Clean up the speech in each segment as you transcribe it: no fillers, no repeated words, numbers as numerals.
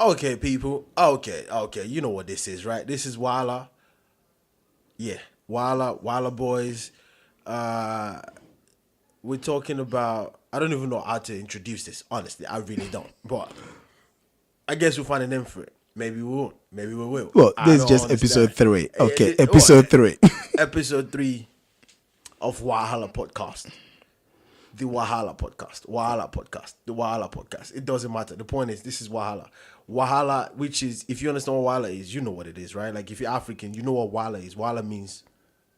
Okay, people. Okay. You know what this is, right? This is Wahaala. Yeah, Wahaala Boys. We're talking about. I don't even know how to introduce this. Honestly, I really don't. But I guess we'll find a name for it. Maybe we won't. Maybe we will. Well, I this is don't just understand. episode 3. Okay, episode 3. Episode 3 of Wahaala Podcast. The Wahaala Podcast. Wahaala Podcast. The Wahaala Podcast. It doesn't matter. The point is, this is Wahaala. Wahaala, which is, if you understand what Wahaala is, you know what it is, right? Like, if you're African, you know what Wahaala is. Wahaala means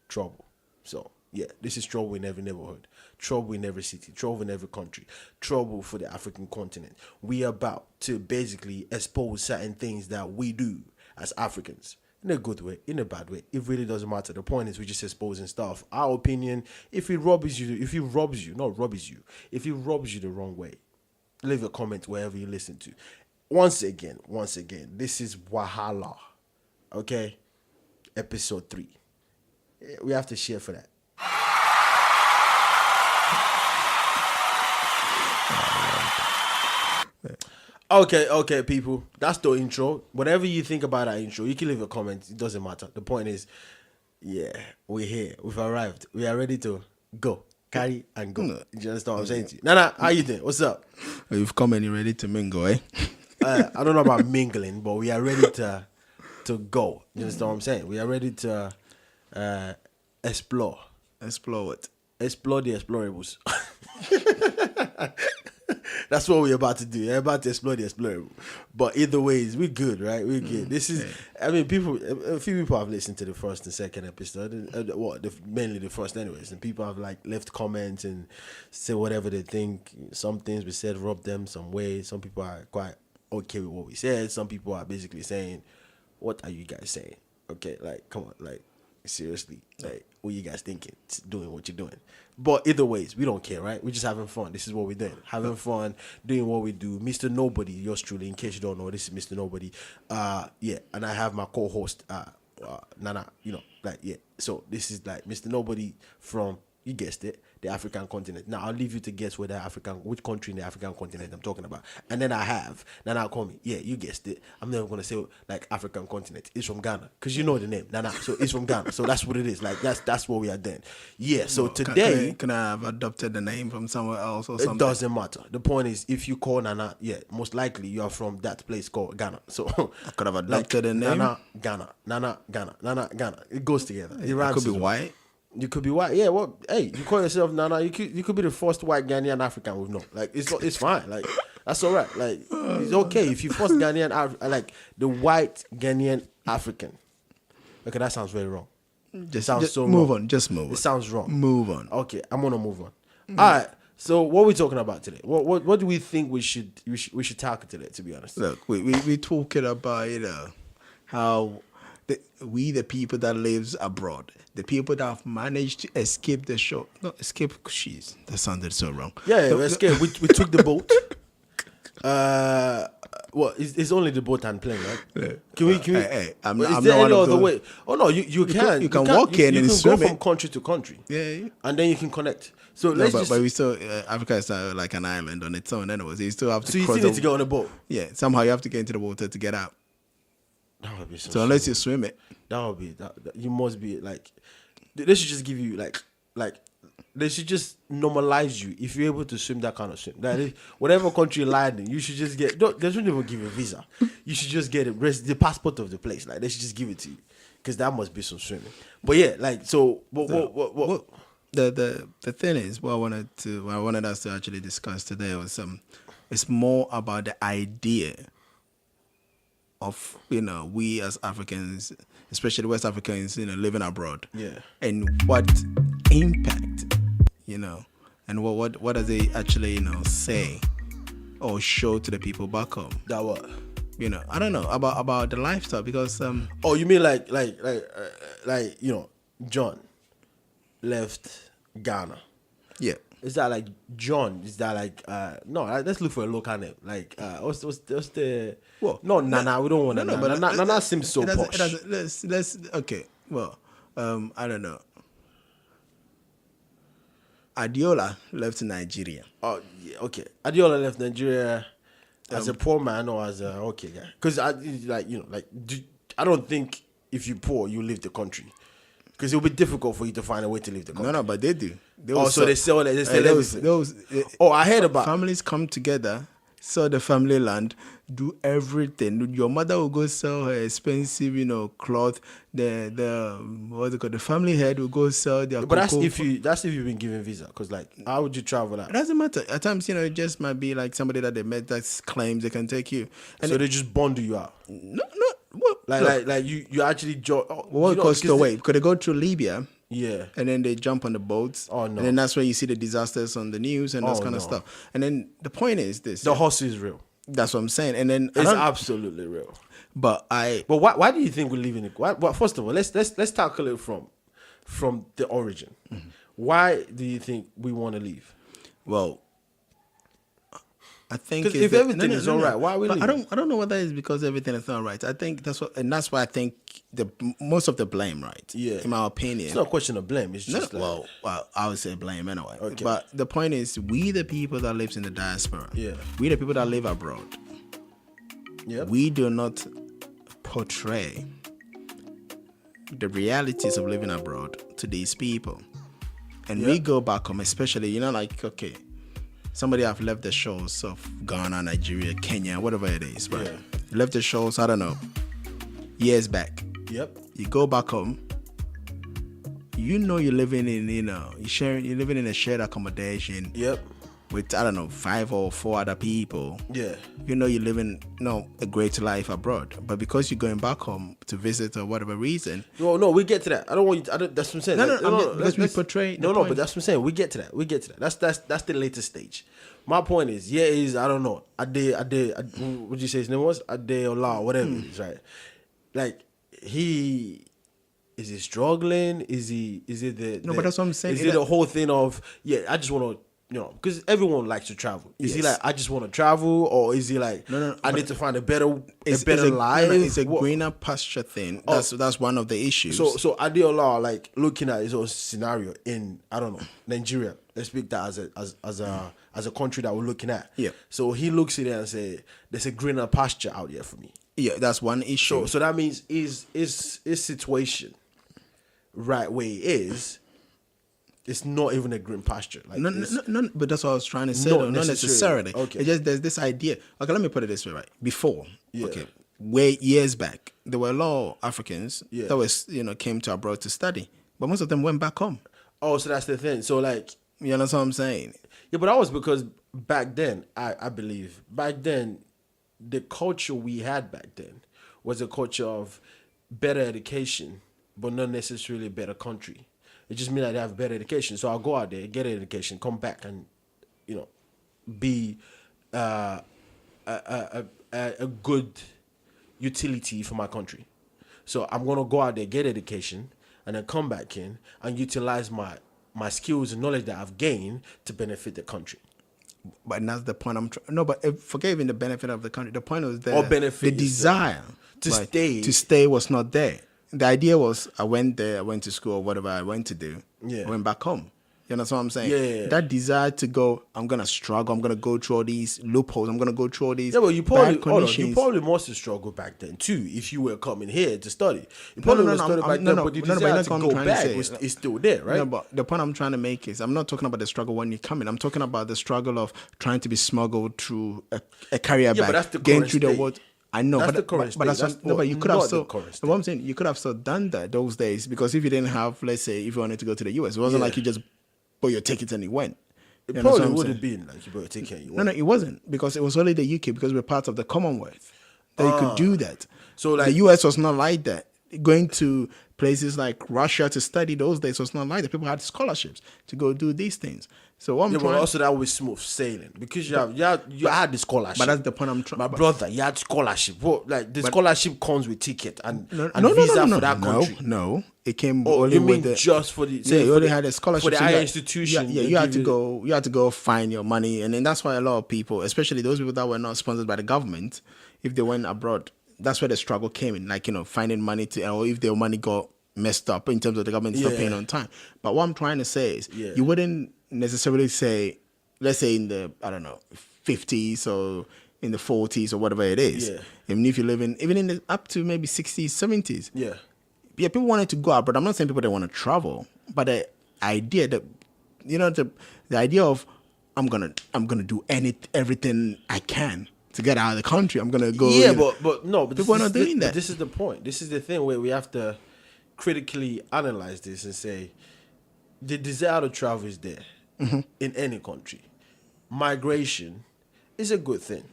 trouble. So, yeah, this is trouble in every neighborhood. Trouble in every city. Trouble in every country. Trouble for the African continent. We are about to basically expose certain things that we do as Africans. In a good way, in a bad way. It really doesn't matter. The point is we're just exposing stuff. Our opinion, if it robs you the wrong way, leave a comment wherever you listen to. Once again, this is Wahaala. Okay? Episode 3. We have to share for that. Okay, people. That's the intro. Whatever you think about that intro, you can leave a comment. It doesn't matter. The point is, yeah, we're here. We've arrived. We are ready to go. Carry and go. Do you understand what I'm saying to you? Nana, how you doing? What's up? You've come and you're ready to mingle, eh? I don't know about mingling, but we are ready to go. You understand what I'm saying? We are ready to explore. Explore what? Explore the explorables. That's what we're about to do. We're about to explore the explorable. But either ways, we're good, right? We're good. This is, I mean, a few people have listened to the first and second episode. Mainly the first anyways. And people have like left comments and say whatever they think. Some things we said rub them some way. Some people are quite okay with what we said. Some people are basically saying, what are you guys saying? Okay, like, come on, like, seriously, like, what you guys thinking? Doing what you're doing. But either ways, we don't care, right? We're just having fun. This is what we're doing. Having fun, doing what we do. Mr. Nobody, yours truly, in case you don't know, this is Mr. Nobody. Yeah, and I have my co-host, Nana, So this is like Mr. Nobody from, you guessed it, the African continent. Now, I'll leave you to guess which country in the African continent I'm talking about. And then Nana call me. Yeah, you guessed it. I'm never going to say, like, African continent. It's from Ghana. Because you know the name, Nana. So it's from Ghana. So that's what it is. Like, that's what we are doing. Yeah, so today... Can I have adopted the name from somewhere else or something? It doesn't matter. The point is, if you call Nana, yeah, most likely you are from that place called Ghana. So I could have adopted the name? Nana, Ghana. It goes together. It rhymes. It could be white. You could be white, yeah. Well, hey, you call yourself Nana. You could be the first white Ghanaian African we've known. Like it's fine. Like that's all right. Like it's okay if you first Ghanaian, like the white Ghanaian African. Okay, that sounds very wrong. Just move on. Just move on. It sounds wrong. Move on. Okay, I'm gonna move on. All right. So what are we talking about today? What do we think we should tackle today? To be honest, look, we talking about how. The people that lives abroad, the people that have managed to escape the show. Not escape, jeez, that sounded so wrong. Yeah, we escaped. We took the boat. It's only the boat and plane, right? Yeah. Can we? Hey, I'm is not there one any of other those. way? Oh no, you can. You can walk in and swim. You can go from country to country. Yeah. And then you can connect. So but we still Africa is like an island on its own, anyways. You still have to. So you cross still need to get on a boat. Yeah, somehow you have to get into the water to get out. That would be so unless you swim it, that would be that. You must be like. They should just give you like. They should just normalize you if you're able to swim that kind of swim. That whatever country you land in, you should just get. They shouldn't even give you a visa. You should just get the passport of the place. Like they should just give it to you, because that must be some swimming. But yeah, like so. What? The thing is, what I wanted us to actually discuss today was it's more about the idea of we as Africans, especially West Africans, living abroad, and what impact, and what does it actually say or show to the people back home? That what? I don't know about the lifestyle, because oh, you mean like John left Ghana? Yeah. Is that like John? Is that like no? Let's look for a local name. Like what's the? Well, no, Nana. We don't want Nana. But Nana seems so posh. Let's okay. Well, I don't know. Adiola left Nigeria. Oh, yeah, okay. Adiola left Nigeria. As a poor man or as a okay guy? Because I don't think if you're poor, you leave the country. Because it'll be difficult for you to find a way to leave the country. No, but they do. So they sell it. They sell everything. I heard about families come together, sell the family land, do everything. Your mother will go sell her expensive, cloth. The family head will go sell their. But that's if you've been given visa. Because how would you travel that? It doesn't matter. At times, it just might be like somebody that they met that claims they can take you. And so they just bundle you out. No. You actually what goes to away because they go through Libya, and then they jump on the boats, and then that's where you see the disasters on the news and those kind of stuff. And then the point is this: the hustle is real. That's what I'm saying. And then it's absolutely real. But why do you think we're leaving it? Well, first of all, let's tackle it from the origin. Mm-hmm. Why do you think we want to leave? Well, I think because if everything is all right, why are we leaving? I don't know whether it's because everything is not right. I think that's why I think most of the blame, right? Yeah. In my opinion, it's not a question of blame. It's just well, I would say blame anyway. Okay. But the point is, we the people that lives in the diaspora, we the people that live abroad, we do not portray the realities of living abroad to these people, and we go back home, especially okay. Somebody have left the shores of Ghana, Nigeria, Kenya, whatever it is, right? Yeah. Left the shores, I don't know, years back. Yep. You go back home. You're living in, you're living in a shared accommodation. Yep. With, I don't know, 5 or 4 other people. Yeah. You're living, a great life abroad. But because you're going back home to visit or whatever reason. No, we get to that. I don't want you that's what I'm saying. Because we portray. But that's what I'm saying. We get to that. That's the latest stage. My point is, I don't know. What you say his name was? Adeola, whatever it is, right? Like, is he struggling? Is it the... No, but that's what I'm saying. Is it the whole thing of, I just want to, because everyone likes to travel. Is he like, I just want to travel? Or is he like, I need to find a better life? It's a greener pasture thing. That's one of the issues. So Adeola, looking at his own scenario in, I don't know, Nigeria. Let's speak that as a country that we're looking at. Yeah. So he looks at it and say, there's a greener pasture out there for me. Yeah, that's one issue. So that means his situation right where he is, it's not even a green pasture. No, but that's what I was trying to say. Not necessarily. Okay. It's just there's this idea. Okay, let me put it this way, right? Before, way years back, there were a lot of Africans that was came to abroad to study, but most of them went back home. Oh, so that's the thing. So you know what I'm saying? Yeah, but that was because back then, I believe back then, the culture we had back then was a culture of better education, but not necessarily a better country. It just means that they have better education. So I'll go out there, get an education, come back and, be a good utility for my country. So I'm going to go out there, get education, and then come back in and utilize my skills and knowledge that I've gained to benefit the country. But that's the point I'm trying. No, but forget even the benefit of the country. The point was the desire to stay was not there. The idea was I went there, I went to school, or whatever I went to do. I went back home. You know what I'm saying? Yeah. That desire to go, I'm going to struggle, I'm going to go through all these loopholes, I'm going to go through all these but you probably, bad conditions. You probably must have struggled back then too, if you were coming here to study. You probably would have studied back then, but the desire to go back is still there, right? No, but the point I'm trying to make is, I'm not talking about the struggle when you come in. I'm talking about the struggle of trying to be smuggled through a carrier bag, but that's the getting through the world. I know, that's but you could have still. What I'm saying, you could have still done that those days, because if you didn't have, let's say, if you wanted to go to the US, it wasn't like you just bought your ticket and you went. It probably would have been like you bought your ticket and you went. No, it wasn't, because it was only the UK, because we're part of the Commonwealth that you could do that. So the US was not like that. Going to places like Russia to study those days was not like that. People had scholarships to go do these things. So what I'm trying, but also that was smooth sailing, because you had the scholarship. But that's the point I'm trying. My brother, you had scholarship. Scholarship comes with ticket and visa for that country. No, it came. You mean just for the? You only had a scholarship for the higher institution. You had to go. You had to go find your money, and then that's why a lot of people, especially those people that were not sponsored by the government, if they went abroad, that's where the struggle came in. Finding money or if their money got messed up in terms of the government not paying on time. But what I'm trying to say is, you wouldn't necessarily say, let's say in the, I don't know, 50s or in the 40s or whatever it is. Yeah. Even if you live even in the, up to maybe 60s, 70s. Yeah. Yeah, people wanted to go out, but I'm not saying people that want to travel. But the idea that, the idea of I'm gonna do everything I can to get out of the country. I'm gonna go. Yeah, but no, but people are not doing that. This is the point. This is the thing where we have to critically analyze this and say the desire to travel is there in any country. Migration is a good thing,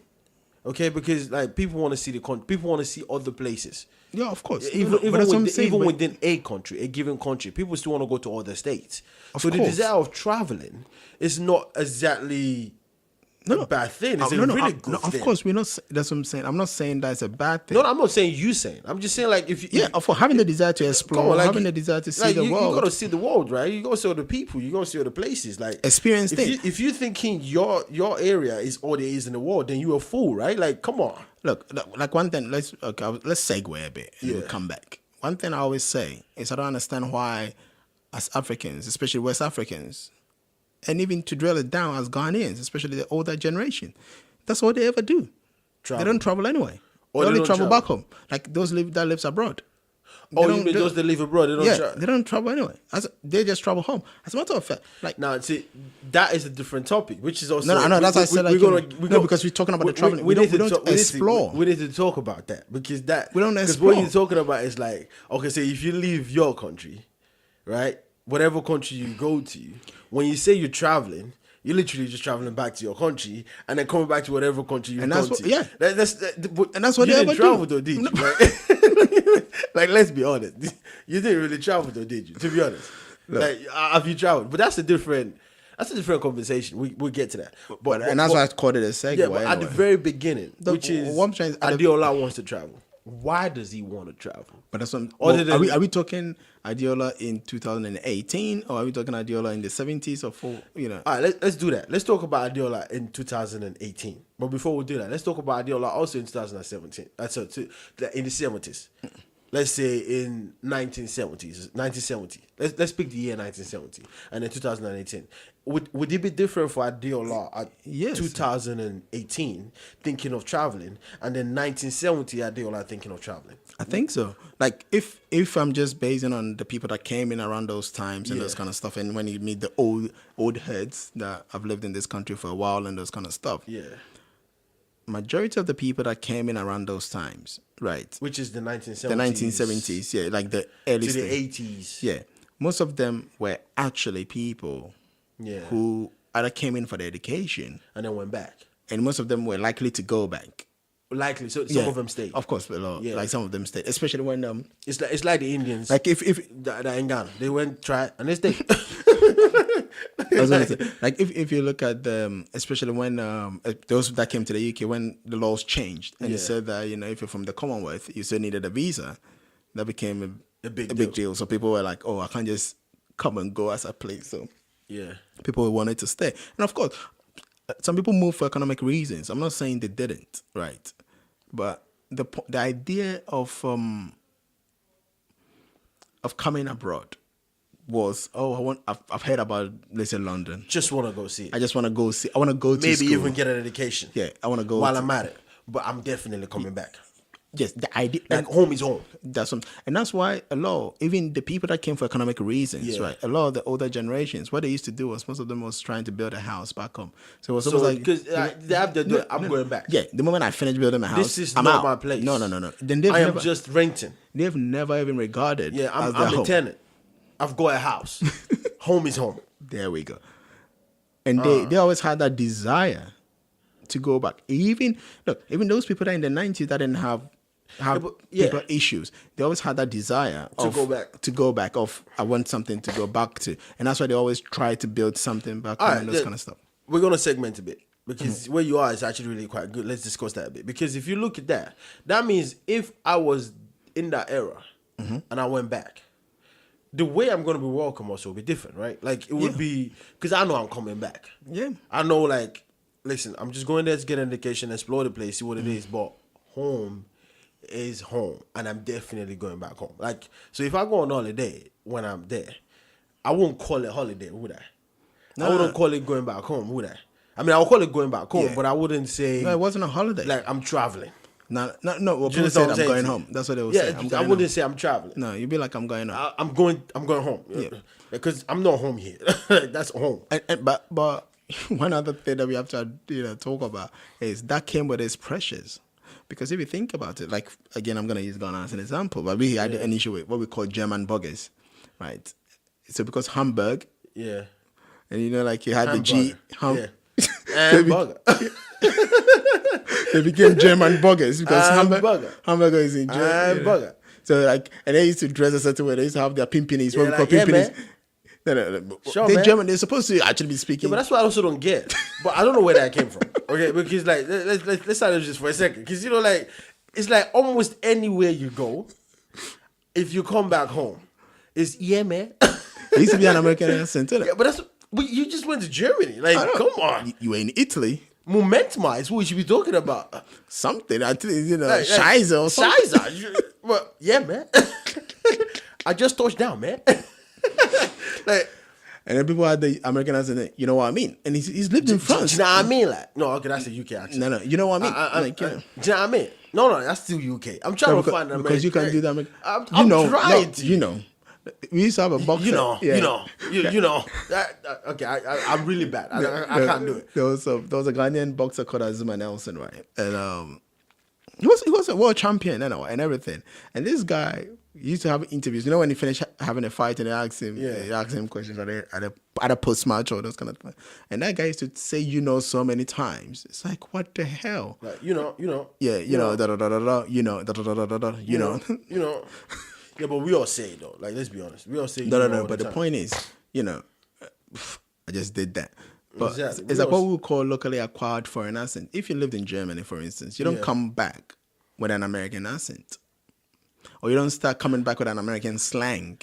okay? Because like people want to see the country, people want to see other places. Yeah, of course. Even within a country, a given country, people still want to go to other states. So the desire of traveling is not exactly a bad thing. It's a really good thing. Of course, we're not. That's what I'm saying. I'm not saying that's a bad thing. No, I'm not saying you saying. I'm just saying like for having the desire to explore, having the desire to see the world. You got to see the world, right? You got to see other people. You got to see other places. Like experience things. If you're thinking your area is all there is in the world, then you're a fool, right? Like, come on. Look, like one thing. Let's segue a bit and we'll come back. One thing I always say is I don't understand why, as Africans, especially West Africans, and even to drill it down as Ghanaians, especially the older generation, that's all they ever do. They don't travel anyway. Or they only travel back home. Like those that lives abroad. You mean those that live abroad? They don't travel. They don't travel anyway. They just travel home. As a matter of fact, like now, see, that is a different topic, which is also no. That's why I said because we're talking about the traveling. We don't explore. We need to talk about that because we don't explore. Because what you're talking about is like, okay, so if you leave your country, right, whatever country you go to, when you say you're traveling, you're literally just traveling back to your country and then coming back to whatever country you've gone to. Yeah, and that's what they ever travel do. Though, did you? Right? Like, let's be honest, you didn't really travel though, did you? To be honest, like, have you traveled? But that's a different conversation. We'll get to that. But that's why I called it a segue. Yeah, but at the very beginning, which is Adeola wants to travel. Why does he want to travel? But that's what. Are we talking Adeola in 2018 or are we talking Adeola in the 70s or All right, let's do that. Let's talk about Adeola in 2018. But before we do that, let's talk about Adeola also in 2017. In the 70s. Let's say in 1970. Let's pick the year 1970 and then 2018. Would it be different for Adeola at 2018 thinking of traveling and then 1970 Adeola thinking of traveling? I think so. Like if I'm just basing on the people that came in around those times and those kind of stuff, and when you meet the old heads that have lived in this country for a while and those kind of stuff. Yeah. Majority of the people that came in around those times, right? Which is the 1970s. The 1970s, yeah, like the early to the 80s. Yeah. Most of them were actually people who either came in for their education and then went back. And most of them were likely to go back. Likely, so some of them stayed. Of course, like some of them stayed, especially when it's like the Indians. Like if that in Ghana, they went try and they stayed. I was gonna say, like if you look at especially when those that came to the UK when the laws changed and it said that if you're from the Commonwealth you still needed a visa, that became a big deal. So people were like, oh, I can't just come and go as I please. So people wanted to stay, and of course, some people moved for economic reasons. I'm not saying they didn't, right? But the idea of coming abroad was, I've heard about, let's say, London. Just want to go see it. I just want to go see. I want to go to maybe school. Even get an education. Yeah, I want to go while I'm at it. But I'm definitely coming back. Yes, the idea like home is home. That's why even the people that came for economic reasons, right? A lot of the older generations, what they used to do was most of them was trying to build a house back home. So it was almost like because they have to do it. I'm going back. Yeah, the moment I finish building my house, this is I'm not out. my place. No. Then I am just renting. They've never even regarded. Yeah, I'm a tenant. I've got a house. Home is home. There we go. And they always had that desire to go back. Even those people that in the 90s that didn't have people issues, they always had that desire to go back. I want something to go back to, and that's why they always try to build something back home and those kind of stuff. We're gonna segment a bit because where you are is actually really quite good. Let's discuss that a bit because if you look at that means if I was in that era and I went back, the way I'm gonna be welcome also will be different, right? Like it would be because I know I'm coming back. Yeah, I know. Like, listen, I'm just going there to get an education, explore the place, see what it is, but home is home, and I'm definitely going back home. Like, so if I go on holiday when I'm there, I won't call it holiday, would I? I wouldn't call it going back home, would I? I mean, I'll call it going back home, but I wouldn't say... No, it wasn't a holiday. Like, I'm traveling. No. Well, people said I'm going home. That's what they would say. I wouldn't say I'm traveling. No, you'd be like, I'm going home. I'm going home. Yeah. Because I'm not home here. That's home. But one other thing that we have to talk about is that came with its pressures. Because if you think about it, like, again, I'm going to use Ghana as an example, but we had an issue with what we call German burgers, right? So because Hamburg, and like you had Hamburger. the G, Hamburger. They became German burgers because hamburger is in German. Hamburger. So like, and they used to dress a certain way. They used to have their pimpinis. What we call pimpinis. No. Sure, they're man. German. They're supposed to actually be speaking. Yeah, but that's what I also don't get. But I don't know where that came from. Okay, because like let's start just for a second. Because like it's like almost anywhere you go, if you come back home, it's man. It used to be an American accent. Yeah, but you just went to Germany. Like, come on. You were in Italy. Momentmize, what we should be talking about. Something, I think, Shiza or something. Shiza. Well, yeah, man. I just touched down, man. Like, and then people had the American accent, you know what I mean? And he's lived in France. Do you know what I mean? Like, no, okay, that's the UK accent. No, you know what I mean? Do you know what I mean? No, that's still UK. I'm trying to find an American. Because you can do that. I'm trying to. We used to have a boxer. You know. Okay, I'm really bad. I can't do it. There was a Ghanaian boxer called Azuma Nelson, right? And he was a world champion and everything. And this guy used to have interviews. You know when he finished having a fight and they asked him questions at a post match or those kind of things. And that guy used to say so many times. It's like, what the hell? Like, Yeah, but we all say it though. Like, let's be honest. We all say it. No. But the point is, I just did that. But exactly. It's like what we would call locally acquired foreign accent. If you lived in Germany, for instance, you don't come back with an American accent. Or you don't start coming back with an American slang.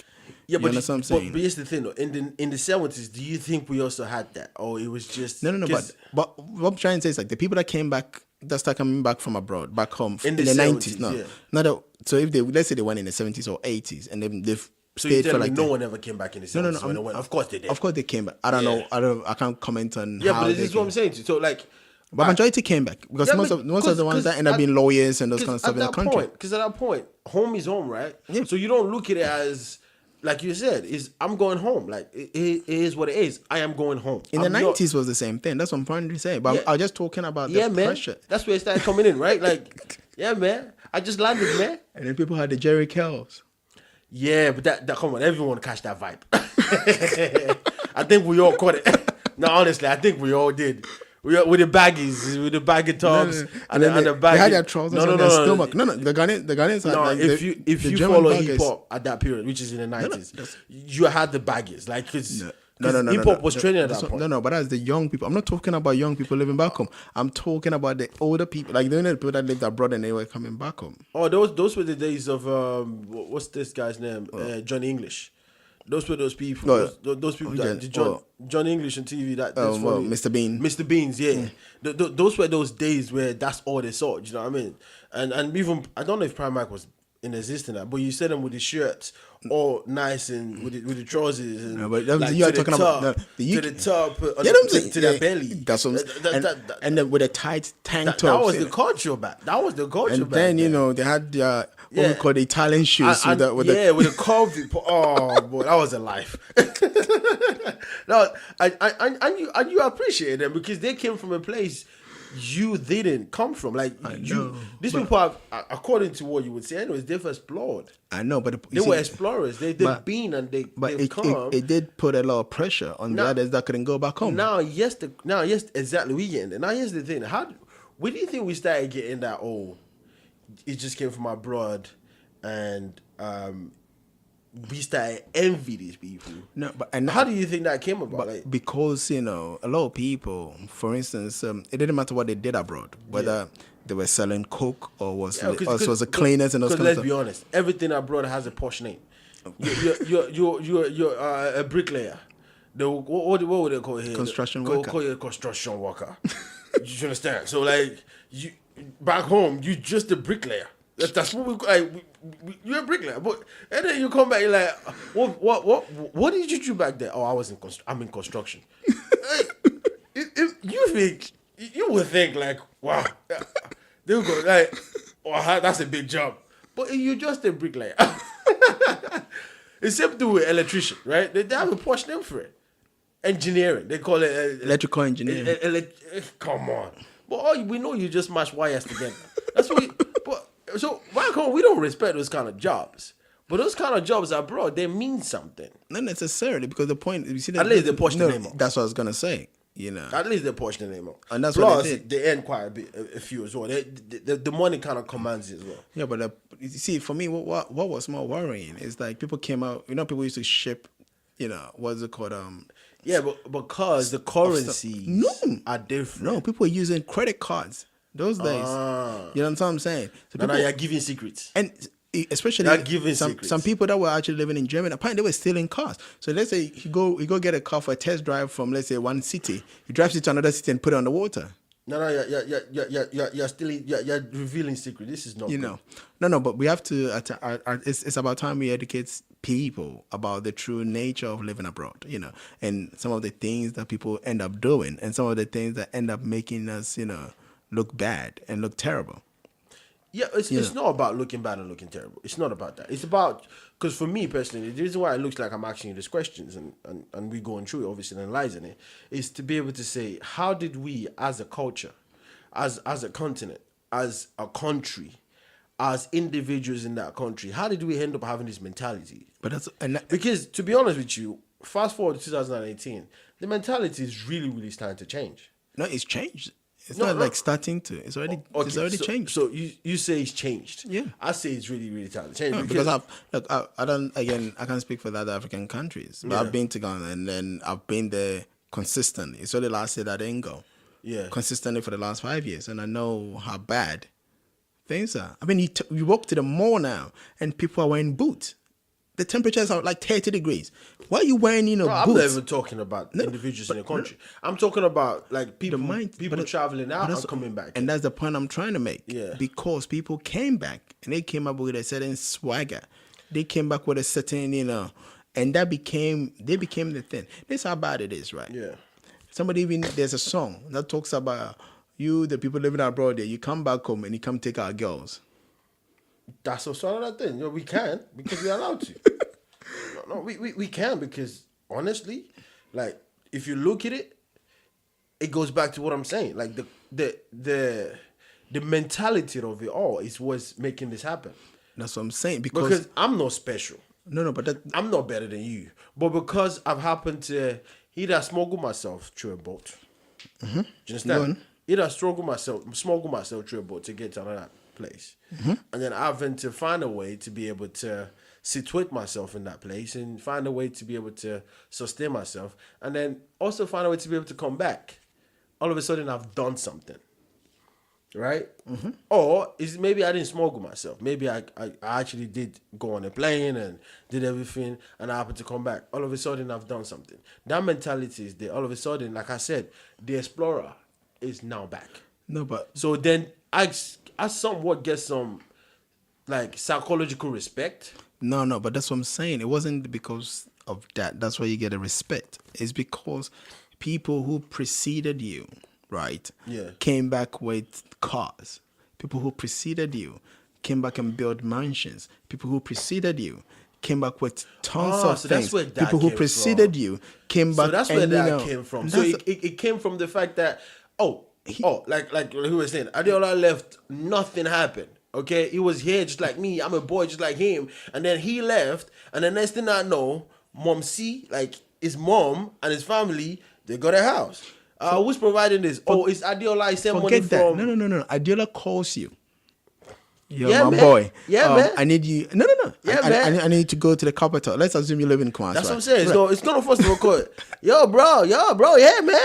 Yeah, but what I'm saying? But here's the thing though. In the 70s, do you think we also had that? Or it was just... No. But what I'm trying to say is like the people that came back, that start coming back from abroad, back home in the 90s. No. Yeah. Not that, so if let's say they went in the 70s or 80s and they've stayed for like... no one ever came back in the 70s? No. Of course they did. Of course they came back. I don't know. I can't comment on how but this is what I'm saying to you. So like... But majority came back because most of the ones that end up being lawyers and those kind of stuff in the country. Because at that point, home is home, right? Yeah. So you don't look at it as, like you said, I'm going home. Like it is what it is. I am going home. In the 90s was the same thing. That's what I'm trying to say. But I was just talking about the pressure. That's where it started coming in, right? Like, yeah, man. I just landed, man. And then people had the Jerry Kells. Yeah, but that come on, everyone catch that vibe. I think we all caught it. No, honestly, I think we all did. With the baggies, with the baggy tops, and the baggy. They had their trousers on their stomach. No, the Ghanaians had like if you follow hip hop at that period, which is in the 90s, you had the baggies. Like, hip hop was training at that point. No, but that's the young people. I'm not talking about young people living back home. I'm talking about the older people, like the people that lived abroad and they were coming back home. Oh, those were the days of what's this guy's name? Johnny English. Those were those people. Those people that John English on TV. That's Mr. Bean. Mr. Beans, yeah. Those were those days where that's all they saw. Do you know what I mean? And even I don't know if Primark was in existence, but you saw them with the shirts all nice and with the trousers and but that was, like, you are talking about to the top, to their belly. That's what and then with a tight tank top. That was the culture back. And then they had what we call the Italian shoes with the curvy. Oh boy, that was a life. No, and you appreciate them because they came from a place you didn't come from. Like these people have, according to what you would say, anyways, they've explored. I know, but they were explorers. They've been and they've come. It did put a lot of pressure on the others that couldn't go back home. Yes, exactly. We getting it. Now here's the thing. Where do you think we started getting that? Oh, it just came from abroad, and we started envy these people. No, but how do you think that came about? Because a lot of people, for instance, it didn't matter what they did abroad, whether they were selling coke or was the cleaners and those kind of stuff. Let's be honest, everything abroad has a posh name. You're a bricklayer. What would they call it here? Construction worker. Call you a construction worker. You understand? So like you back home, you just a bricklayer. That's what we like. You're a bricklayer, but and then you come back, you're like, what did you do back there? Oh, I'm in construction. you would think like, wow, they would go like, wow, that's a big job. But you're just a bricklayer. It's same thing with electrician, right? They have a posh name for it. Engineering, they call it electrical engineering. Come on, but we know you just mash wires together. That's what. So why can't we don't respect those kind of jobs? But those kind of jobs abroad, they mean something. Not necessarily, because the point you see that at least they push the name up. That's what I was gonna say. At least they push the name up. And that's plus what they did. They earn quite a few as well. The money kind of commands it as well. Yeah, but you see, for me, what was more worrying is like people came out. People used to ship. What's it called? Yeah, but because the currencies are different. No, people were using credit cards those days. You know what I'm saying? So now you're giving secrets. And especially giving some people that were actually living in Germany, apparently they were stealing cars. So let's say you go get a car for a test drive from, let's say, one city. You drive it to another city and put it on the water. No, you're revealing secrets. This is not good. No, but we have to. It's about time we educate people about the true nature of living abroad. And some of the things that people end up doing, and some of the things that end up making us, look bad and look terrible. Yeah, it's not about looking bad and looking terrible. It's not about that. It's about, because for me personally, the reason why it looks like I'm asking you these questions and we going through it, obviously, and analyzing it, is to be able to say, how did we as a culture, as a continent, as a country, as individuals in that country, how did we end up having this mentality? Because to be honest with you, fast forward to 2018, the mentality is really, really starting to change. No, it's changed. It's not like starting to. It's already changed. So you say it's changed. Yeah. I say it's really, really time to change. No, because I can't speak for the other African countries. But I've been to Ghana and then I've been there consistently. It's only last year that I didn't go. Yeah. Consistently for the last 5 years. And I know how bad things are. I mean, you walk to the mall now and people are wearing boots. The temperatures are like 30 degrees. Why are you wearing, boots? I'm not even talking about individuals in the country. I'm talking about like people traveling out and coming back. And that's the point I'm trying to make. Yeah. Because people came back and they came up with a certain swagger. They came back with a certain, and they became the thing. This is how bad it is, right? Yeah. There's a song that talks about the people living abroad there. You come back home and you come take our girls. That's also another thing. We can because we're allowed to. We can because honestly, like if you look at it, it goes back to what I'm saying. Like the mentality of it all is what's making this happen. That's what I'm saying because I'm not special. No, but I'm not better than you. But because I've happened to either smuggle myself through a boat. Mm-hmm. Do you understand? Either smuggle myself through a boat to get to another place. Mm-hmm. And then having to find a way to be able to situate myself in that place and find a way to be able to sustain myself. And then also find a way to be able to come back. All of a sudden I've done something. Right? Mm-hmm. Or maybe I didn't smuggle myself. Maybe I actually did go on a plane and did everything and I happened to come back. All of a sudden I've done something. That mentality is there. All of a sudden, like I said, the explorer is now back. No, but so then I somewhat get some like psychological respect. No, but that's what I'm saying. It wasn't because of that. That's why you get a respect. It's because people who preceded you, right? Yeah. Came back with cars. People who preceded you came back and built mansions. People who preceded you came back with tons of things. That's where that people who preceded you came back. So that's where that came from. So it came from the fact that like he was saying, Adeola left, nothing happened. Okay, he was here just like me. I'm a boy just like him, and then he left, and the next thing I know, his mom and his family, they got a house. Who's providing this? It's Adeola. He sent money from. No. Adeola calls you. Yo, my boy. Yeah, man. I need you. No. Yeah, man. I need to go to the capital. Let's assume you live in Kumasi. That's what I'm saying. Right. So it's gonna first of all call it. Yo, bro. Yeah, man.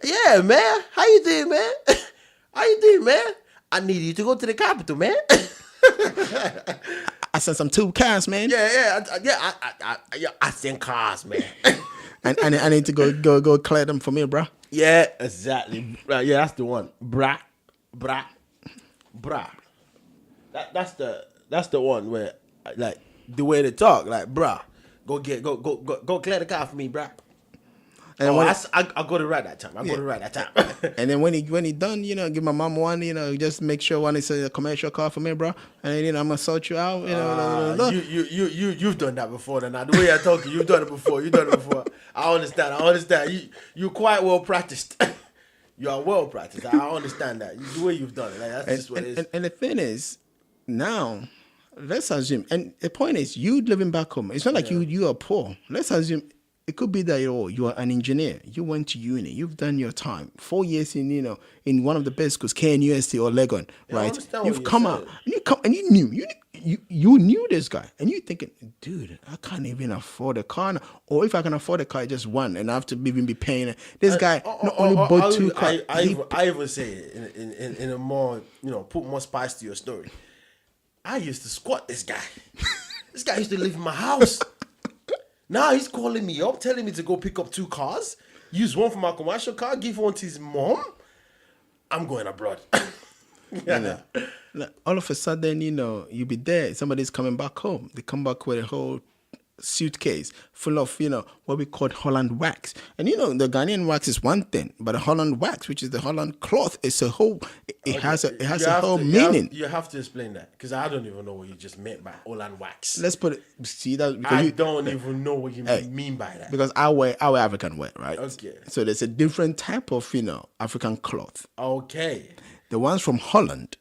Yeah, man. How you doing, man? I need you to go to the capital, man. I sent some 2 cars, man. Yeah. I sent cars, man. and I need to go clear them for me, bro. Yeah, exactly. Right, yeah, that's the one. Brah. That's the one where like the way they talk, like, bruh, go clear the car for me, bruh. And I got it right that time. I got it right that time. And then when he done, give my mom one, just make sure one is a commercial car for me, bro. And then I'm gonna sort you out. You've done that before. Then the way you're talking, you've done it before. I understand. You're quite well practiced. You are well practiced. I understand that. The way you've done it, that's just what it is. And the thing is, now, let's assume, and the point is, you living back home. It's not like you are poor. Let's assume it could be that you are an engineer. You went to uni. You've done your time. 4 years in one of the best schools, KNUST or Legon, right? You've come out and you knew this guy, and you're thinking, dude, I can't even afford a car now. Or if I can afford a car, just one, and I have to even be paying this guy. Not only bought two cars. I even say it in a more put more spice to your story. I used to squat this guy. This guy used to live in my house. Now he's calling me up, telling me to go pick up 2 cars, use one for my commercial car, give one to his mom. I'm going abroad. All of a sudden, you'll be there. Somebody's coming back home. They come back with a whole suitcase full of, what we call Holland wax. And, the Ghanaian wax is one thing, but the Holland wax, which is the Holland cloth, it's a whole, it has a whole meaning. You have to explain that, because I don't even know what you just meant by Holland wax. Let's put it, see that? I don't even know what you mean by that. Because I wear African wear, right? Okay. So there's a different type of, African cloth. Okay. The ones from Holland,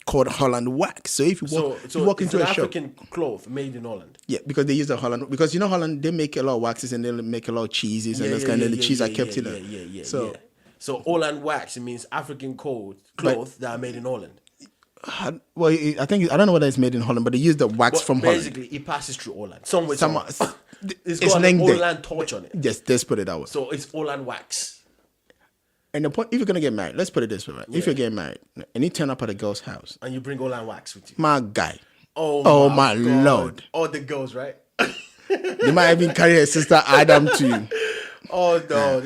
called Holland wax. So if you walk into a shop, African cloth made in Holland. Yeah, because they use the Holland. Because Holland, they make a lot of waxes and they make a lot of cheeses and those kind of the cheese are kept in there. So Holland wax, it means African cloth that are made in Holland. Well, I don't know whether it's made in Holland, but they use the wax from Holland. Basically, it passes through Holland. It's got an Holland torch on it. Yes, let's put it that way. So it's Holland wax. And the point, if you're going to get married, let's put it this way, right? Yeah. If you're getting married and you turn up at a girl's house. And you bring Holland wax with you. My guy. Oh my Lord. All the girls, right? They might even carry her sister Adam to you. Oh, no.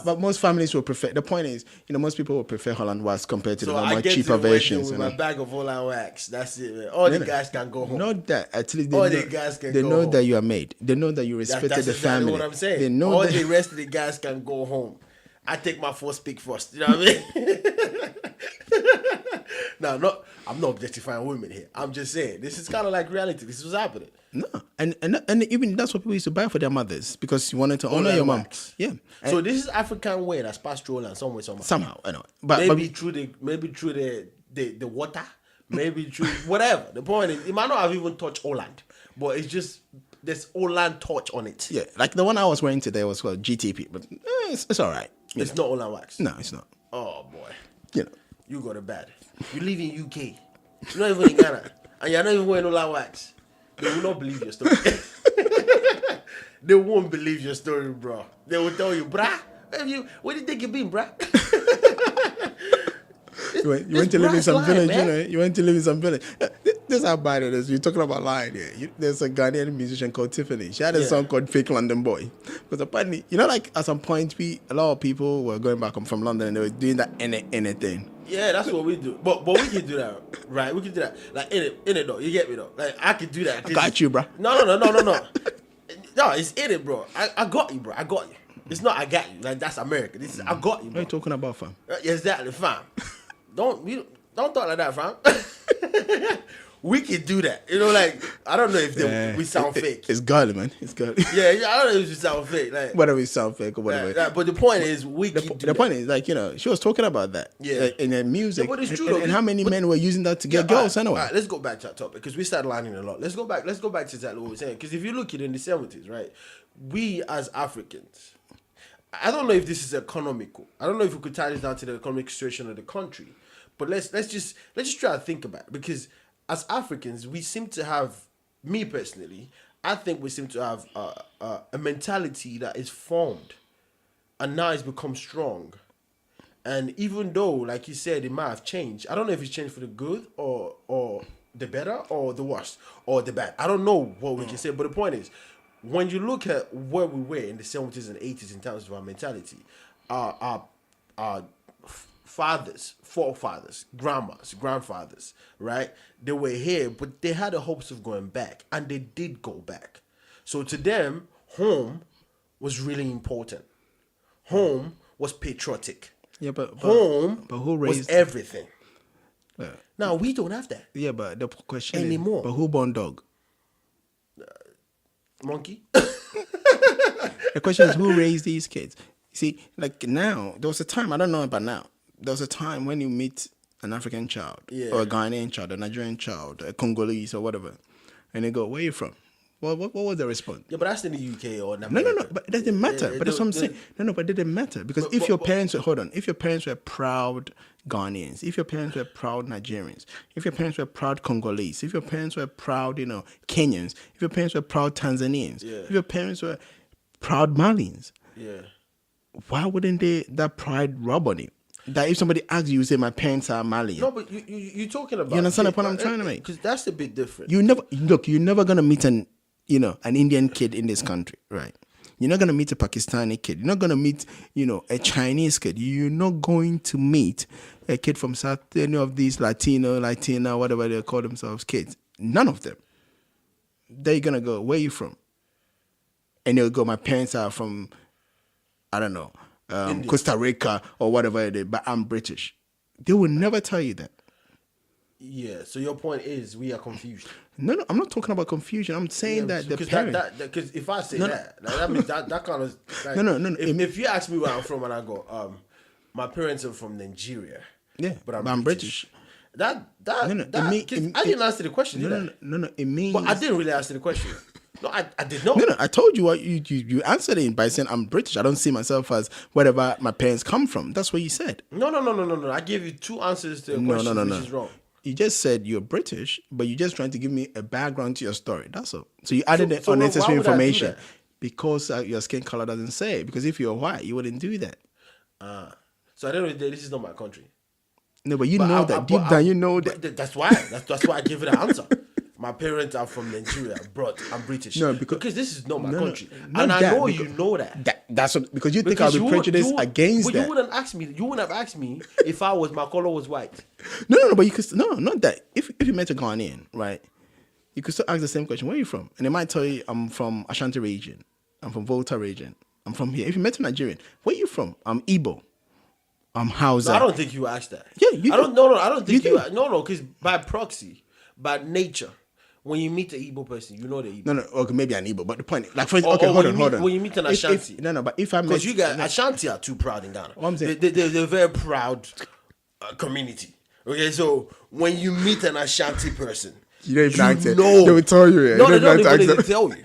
But most families will prefer, the point is, most people will prefer Holland wax compared to the more cheaper versions. With my bag of Holland wax. That's it, man. All the guys can go home. Not that. At least they know that you are made. They know that you respected the family. That's what I'm saying. They know all the rest of the guys can go home. I take my first pick first. You know what I mean? No, I'm not objectifying women here. I'm just saying this is kind of like reality. This is what's happening. No, and even that's what people used to buy for their mothers because you wanted to honor your mom. Yeah. So this is African way that's passed through Holland somehow. I know. Maybe through the water. Maybe through whatever. The point is, it might not have even touched Holland, but it's just. There's Holland touch on it. Yeah, like the one I was wearing today was called GTP, but it's all right. It's not Holland wax. No, it's not. Oh boy, you got it bad. You live in UK. You're not even in Ghana, and you're not even wearing Holland wax. They will not believe your story. They won't believe your story, bro. They will tell you, bruh, where do you think you been, bruh? You went to live in some village, You went to live in some village. This is how bad it is. You're talking about lying here. There's a Ghanaian musician called Tiffany. She had a song called Fake London Boy. Because apparently, like at some point, a lot of people were going back from London and they were doing that anything. Yeah, that's what we do. But we can do that, right? We can do that. Like, in it though. You get me though? Like, I can do that. I got you, bro. No. No, it's in it, bro. I got you, bro. I got you. It's not I got you. Like, that's America. This is I got you, bro. What are you talking about, fam? Exactly, fam. Don't talk like that, fam. We can do that. Like, I don't know if we sound fake. It's godly, man. It's godly. Yeah, I don't know if we sound fake. Like, whether we sound fake or whatever. But the point is, we can do that. The point is, like, she was talking about that. Yeah. In the music. Yeah, but it's true, and how many men were using that to get girls anyway? All right, let's go back to that topic because we started lining a lot. Let's go back to exactly what we're saying. Because if you look at it in the 70s, right, we as Africans, I don't know if this is economical. I don't know if we could tie this down to the economic situation of the country. But let's just try to think about it because as Africans, we seem to have, me personally, I think we seem to have a mentality that is formed and now it's become strong. And even though, like you said, it might have changed, I don't know if it's changed for the good or the better or the worse or the bad. I don't know what we can say, but the point is, when you look at where we were in the 70s and 80s in terms of our mentality, our fathers, forefathers, grandfathers, right? They were here, but they had the hopes of going back, and they did go back. So to them, home was really important. Home was patriotic. Yeah, but home who raised was everything. Now we don't have that. Yeah, but the question anymore. But who born dog? Monkey. The question is, who raised these kids? See, like now, there was a time, I don't know about now, there was a time when you meet an African child, or a Ghanaian child, a Nigerian child, a Congolese or whatever, and they go, where are you from? What was the response? Yeah, but that's in the UK or No, but it doesn't matter. But that's what I'm saying. No, but it didn't matter. Because if your parents were proud Ghanaians, if your parents were proud Nigerians, if your parents were proud Congolese, if your parents were proud, Kenyans, if your parents were proud Tanzanians, if your parents were proud Malians, why wouldn't that pride rub on you? That if somebody asks you, say my parents are Malian. No, but you're talking about. You understand the point I'm trying to make? Because that's a bit different. You're never gonna meet an Indian kid in this country, right? You're not gonna meet a Pakistani kid. You're not gonna meet, a Chinese kid. You're not going to meet a kid from any of these Latina, whatever they call themselves, kids. None of them. They're gonna go, where are you from? And they'll go, my parents are from, I don't know, Costa Rica or whatever it is, but I'm British. They will never tell you that. Yeah, so your point is we are confused. No, I'm not talking about confusion. I'm saying that the parents... Because if I say that means that kind of... Like, no. If you ask me where I'm from and I go, my parents are from Nigeria. Yeah, but I'm British. I didn't answer the question, did I? No, it means... But I didn't really answer the question. No, I did not. No, I told you what you answered it by saying I'm British. I don't see myself as wherever my parents come from. That's what you said. No. I gave you two answers to the question, which is wrong. You just said you're British, but you're just trying to give me a background to your story. That's all. So you added the unnecessary information because your skin color doesn't say it. Because if you're white, you wouldn't do that. So at the end of the day, this is not my country. No, but that. Deep down, you know that. That's why. That's why I gave it an answer. My parents are from Nigeria, but I'm British. No, because this is not my country, and I know you know that. That's what, because you think I'll be prejudiced against that. But you wouldn't ask me. You wouldn't have asked me if my color was white. No. But you could not that. If you met a Ghanaian, right, you could still ask the same question. Where are you from? And they might tell you, I'm from Ashanti region. I'm from Volta region. I'm from here. If you met a Nigerian, where are you from? I'm Igbo. I'm Hausa. No, I don't think you asked that. Yeah, you. I don't think you. No, because by proxy, by nature. When you meet an Igbo person, you know the Igbo. No, okay, maybe an Igbo, but the point, like, for instance, hold on. When you meet an Ashanti. But if I met... Because you guys, Ashanti are too proud in Ghana. What I'm saying, they're a very proud community. Okay, so when you meet an Ashanti person, you don't even ask it. They will tell you. Yeah. No, they don't even tell you.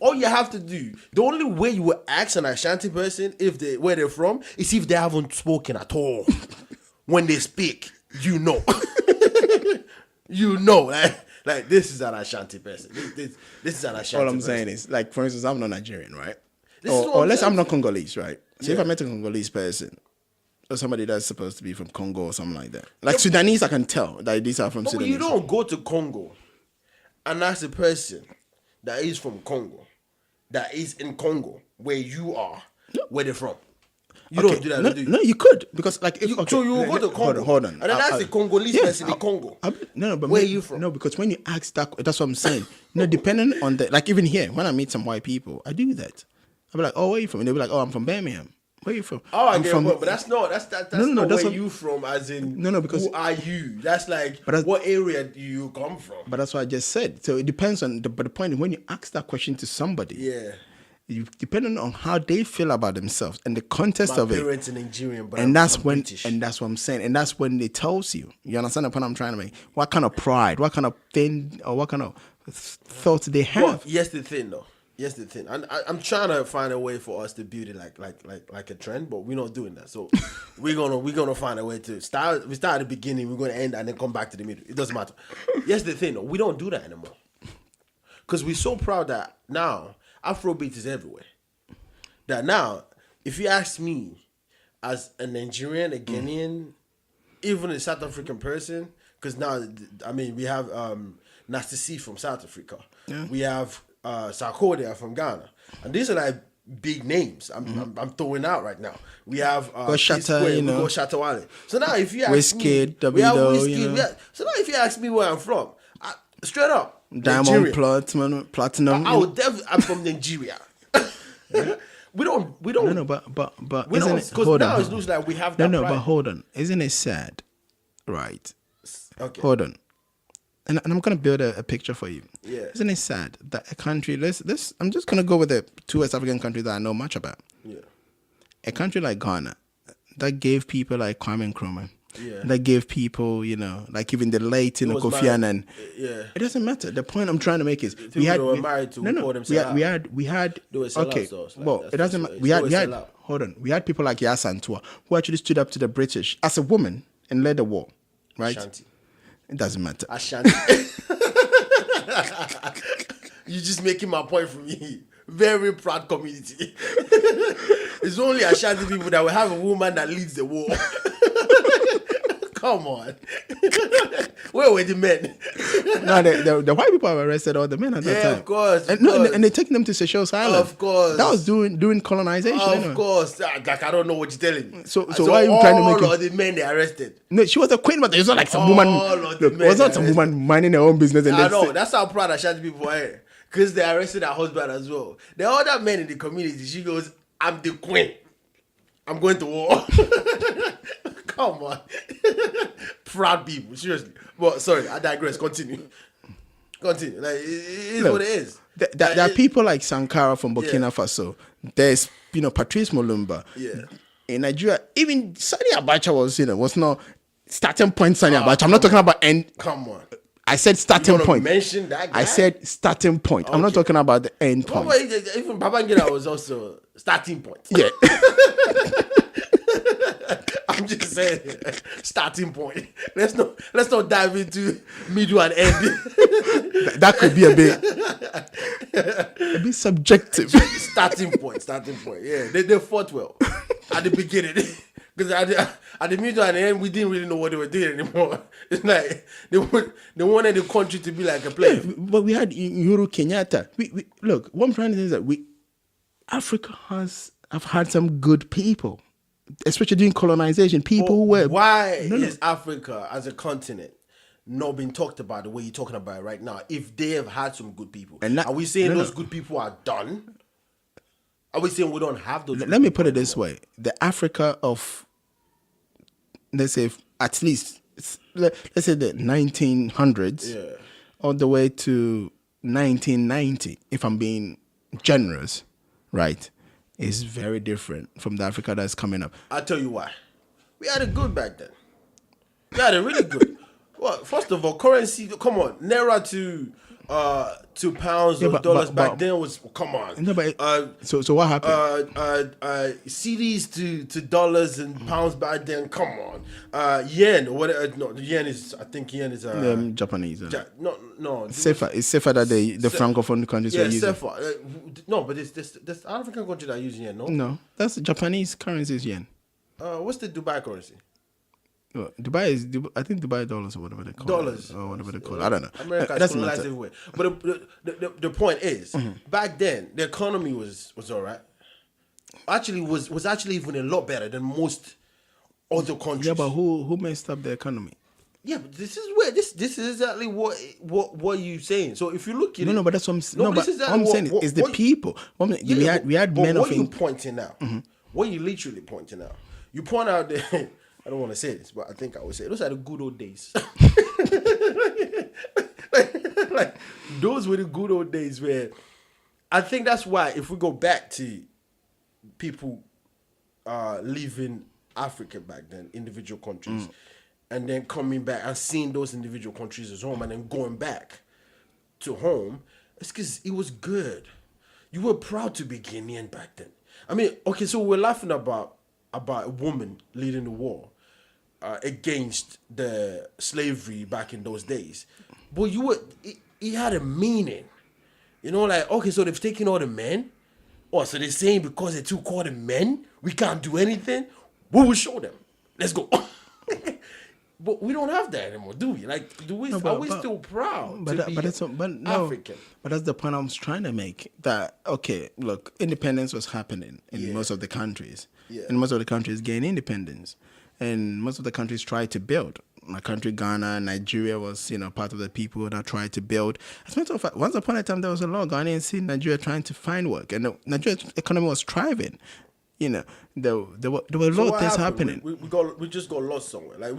All you have to do, the only way you will ask an Ashanti person where they're from is if they haven't spoken at all. When they speak, you know. You know, like this is an Ashanti person. This is an Ashanti. All I'm saying is, like, for instance, I'm not Nigerian, right? Or let's say I'm not Congolese, right? So if I met a Congolese person or somebody that's supposed to be from Congo or something like that, like Sudanese, I can tell that these are from Sudan. But you don't go to Congo and ask a person that is from Congo, that is in Congo, where you are, where they're from. You don't do that, do you? No, you could, because like if so you go to Congo. Hold on. And then ask the Congolese person in Congo. But where are you from? No, because when you ask that's what I'm saying. Depending on like even here, when I meet some white people, I do that. I'll be like, oh, where are you from? And they'll be like, oh, I'm from Birmingham. Where are you from? Oh, I'm from, but that's not where you from, as in because who are you? That's like what area do you come from? But that's what I just said. So it depends on but the point is when you ask that question to somebody, depending on how they feel about themselves and the context of it. My parents are Nigerian, but that's what I'm saying. And that's when they tells you. You understand the point I'm trying to make? What kind of pride, what kind of thing, or what kind of thoughts they have? Well, yes, the thing though. Yes, the thing. I'm trying to find a way for us to build it like a trend, but we're not doing that. So we're gonna find a way to start. We start at the beginning, we're gonna end, and then come back to the middle. It doesn't matter. Yes, the thing though, we don't do that anymore because we're so proud that now Afrobeat is everywhere. That now, if you ask me, as a Nigerian, a Ghanaian, even a South African person, because now, I mean, we have Nasty C from South Africa. Yeah. We have Sarkodie from Ghana. And these are like big names I'm throwing out right now. We have Shatta, we got Shatta Wale. So now, if you ask Wizkid, me, we have Wizkid. So now, if you ask me where I'm from, straight up, Diamond, platinum. I'm from Nigeria. We don't. No, but we isn't don't, it? because now it looks like we have that. No, pride. but hold on. Isn't it sad? Right. Okay. Hold on. And I'm gonna build a picture for you. Yeah. Isn't it sad that a country? I'm just gonna go with the two West African countries that I know much about. Yeah. A country like Ghana, that gave people like Kwame Nkrumah. Yeah. That gave people, like even the late, Kofi Annan. Yeah. It doesn't matter. The point I'm trying to make is we were married to call themselves. We had. They were okay. Well, it doesn't matter. We had. Hold on. We had people like Yasantua who actually stood up to the British as a woman and led the war, right? Ashanti. It doesn't matter. Ashanti. You're just making my point for me. Very proud community. It's only Ashanti people that will have a woman that leads the war. Come on. Where were the men? No, the white people have arrested all the men at that time. Yeah, of course. And they taking them to Seychelles Island. Of course. That was doing colonization. Of course. Like, I don't know what you're telling me. So why are you trying to make all of the men they arrested? No, she was a queen, but it was not like some woman. Look, it was not some woman minding her own business. And I know. That's how proud Ashanti people are. Because they arrested her husband as well. The other men in the community, she goes, I'm the queen. I'm going to war. Come on. Proud people, seriously. But sorry, I digress. Continue. Like, it is what it is. There are people like Sankara from Burkina Faso. There's, Patrice Mulumba. Yeah. In Nigeria, even Sani Abacha was not starting point Sani Abacha. I'm not talking about end. Come on. I said starting point. Mention that guy? I said starting point. Okay. I'm not talking about the end point. Even Babangida was also starting point. Yeah. I'm just saying, starting point. Let's not dive into middle and end. That could be a bit subjective. Starting point. Yeah, they fought well at the beginning. Because at the middle and the end, we didn't really know what they were doing anymore. It's like they wanted the country to be like a place. Yeah, but we had Uhuru Kenyatta. We look. What I'm trying to say is that Africa have had some good people, especially during colonization. People who were. Why is Africa as a continent not being talked about the way you're talking about it right now? If they have had some good people, are we saying those good people are done? Are we saying we don't have those? Let me put it this way: the Africa of, let's say, at least let's say the 1900s, all the way to 1990, if I'm being generous, right, is very different from the Africa that's coming up. I'll tell you why. We had it good back then. We had it really good. Well, first of all, currency. Come on, naira to pounds or dollars back then was, come on. No, but so what happened? CDs to dollars and pounds back then. Come on. Yen or whatever. No, yen is. I think yen is Japanese. No. It's safer that the francophone countries are using. Safer. No, but this African country that use yen. No, that's Japanese currency is yen. What's the Dubai currency? Dubai is, I think Dubai dollars or whatever they call dollars. Or whatever they call it. I don't know. America is colonized everywhere. But the point is, back then, the economy was all right. Actually, was actually even a lot better than most other countries. Yeah, but who messed up the economy? Yeah, but this is where this is exactly what you saying. So if you look at no, but that's what I'm saying. No, but what I'm saying is the people. We had men of. What you pointing out? What you literally pointing out? You point out the. I don't want to say this, but I think I would say those are the good old days. like those were the good old days where I think that's why if we go back to people leaving Africa back then, individual countries, and then coming back and seeing those individual countries as home and then going back to home, it's because it was good. You were proud to be Ghanaian back then. I mean, okay, so we're laughing about a woman leading the war against the slavery back in those days. But it had a meaning. You know, like, okay, so they've taken all the men. Oh, so they're saying because they took all the men, we can't do anything? We will show them. Let's go. But we don't have that anymore, do we? Like, are we still proud to be African? But that's the point I was trying to make. That, okay, look, independence was happening in most of the countries. Yeah. And most of the countries gained independence. And most of the countries tried to build. my country, Ghana, Nigeria was, part of the people that tried to build. As a matter of fact, once upon a time, there was a lot of Ghanaians in Nigeria trying to find work, and Nigeria's economy was thriving. There were a lot of things happening. We just got lost somewhere. Like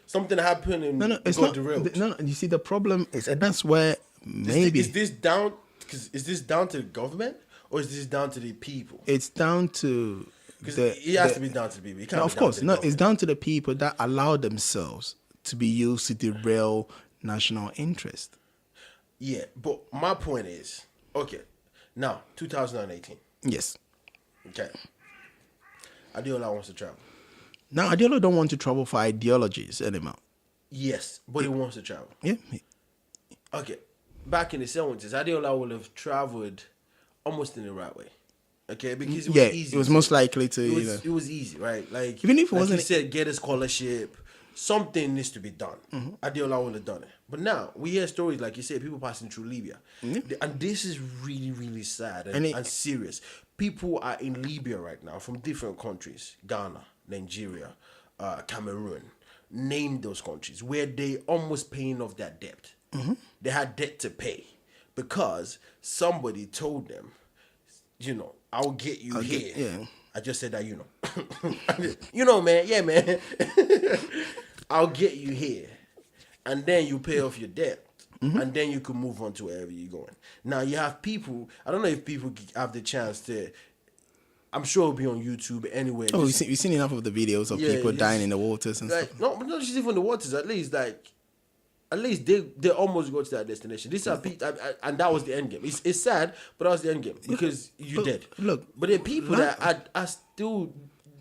something happened and it's got not derailed. No, you see, the problem is, and that's where maybe is this down to the government or is this down to the people? It's down to. Because it has to be down to the people. It can't no, be of course, no. government. It's down to the people that allow themselves to be used to derail national interest. Yeah, but my point is, okay, now 2018. Yes. Okay. Adiola wants to travel. Now Adiola don't want to travel for ideologies anymore. Yes, but he wants to travel. Yeah. Okay, back in the 70s, Adiola would have traveled almost in the right way. Okay, because it was easy. It was most likely to. It was easy, right? Like even if it like wasn't, you said, get a scholarship. Something needs to be done. Mm-hmm. Adiola would have done it. But now we hear stories like you said, people passing through Libya, and this is really, really sad and serious. People are in Libya right now from different countries: Ghana, Nigeria, Cameroon. Name those countries where they almost paying off their debt. Mm-hmm. They had debt to pay because somebody told them, I'll get you here. Yeah. I just said that, man. Yeah, man. I'll get you here. And then you pay off your debt. Mm-hmm. And then you can move on to wherever you're going. Now, you have people, I don't know if people have the chance to, I'm sure it'll be on YouTube anyway. Oh, we've seen enough of the videos of people dying in the waters and stuff. No, but not just even the waters. At least they almost go to that destination. These are people, and that was the end game. It's sad, but that was the end game because you're dead. Look, but there are people that are still.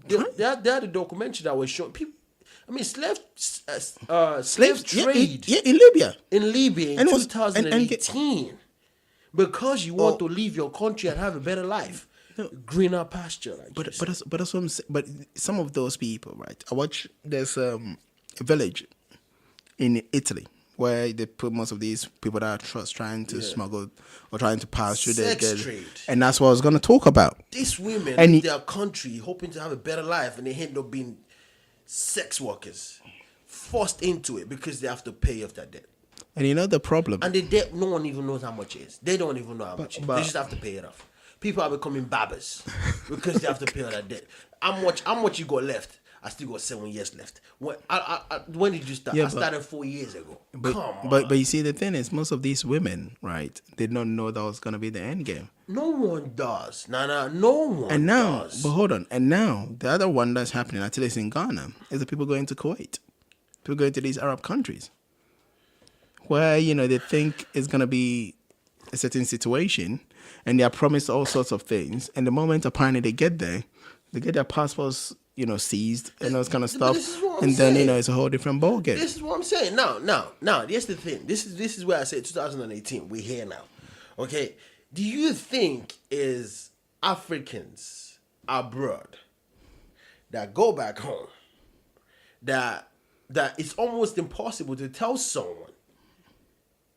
They had a documentary that was showing people. I mean, slave trade. Yeah, in Libya. In 2018, because you want to leave your country and have a better life. Greener pasture, but that's what I'm saying. But some of those people, right? I watch. There's a village in Italy where they put most of these people that are trying to smuggle or trying to pass through sex trade, and that's what I was going to talk about. These women in their country hoping to have a better life, and they end up being sex workers, forced into it because they have to pay off that debt. And the problem. And the debt, no one even knows how much it is. They don't even know how much it is. They just have to pay it off. People are becoming barbers because they have to pay all that debt. How much you got left? I still got 7 years left. When did you start? I started 4 years ago. Come on. But you see, the thing is, most of these women, right, did not know that was going to be the end game. No one does. No one does. But hold on. And now, the other one that's happening, actually, is in Ghana, is the people going to Kuwait. People going to these Arab countries. Where, they think it's going to be a certain situation, and they are promised all sorts of things. And the moment apparently they get there, they get their passports, seized and those kind of stuff. And then, it's a whole different ballgame. This is what I'm saying. Now, here's the thing. This is where I say 2018. We're here now. Okay. Do you think is Africans abroad that go back home that it's almost impossible to tell someone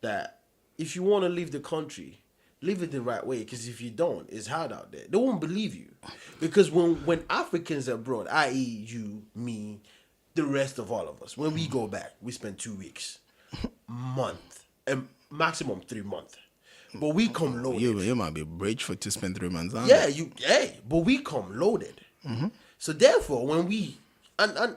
that if you want to leave the country, live it the right way, because if you don't, it's hard out there. They won't believe you. Because when Africans abroad, i.e. you, me, the rest of all of us, when we go back, we spend 2 weeks, month, and maximum 3 months. But we come loaded. You might be rich for to spend 3 months on. Yeah, but we come loaded. Mm-hmm. So therefore, when we and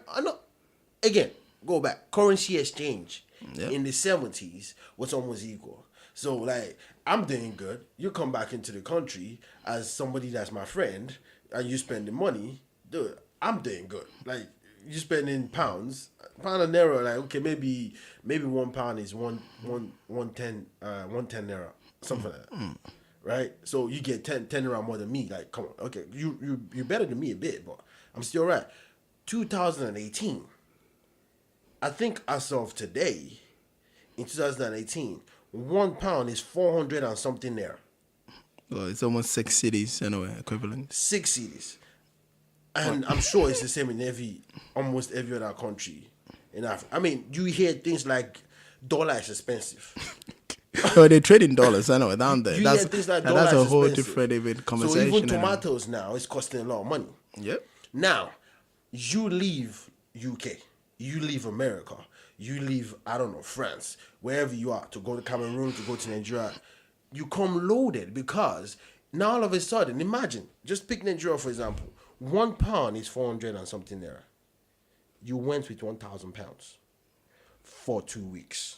again, go back, currency exchange in the 70s was almost equal. So like, I'm doing good. You come back into the country as somebody that's my friend, and you spending money. Dude, I'm doing good. Like, you spending pounds, pound and naira. Like, okay, maybe £1 is 110 naira, something like that. Right? So you get 10 naira more than me. Like, come on, okay, you're better than me a bit, but I'm still right. 2018. I think as of today, in 2018, £1 is 400 and something there. Well, it's almost 6 cities anyway, equivalent. 6 cities. And I'm sure it's the same in almost every other country in Africa. I mean, you hear things like dollar is expensive. Oh, they trade in dollars, I know, down there. Hear things like that's a whole expensive. different conversation. So even tomatoes now is costing a lot of money. Yep. Now, you leave UK, you leave America, you leave, I don't know, France, wherever you are, to go to Cameroon, to go to Nigeria, you come loaded because now all of a sudden, imagine, just pick Nigeria for example, £1 is 400 and something there. You went with £1,000 for 2 weeks.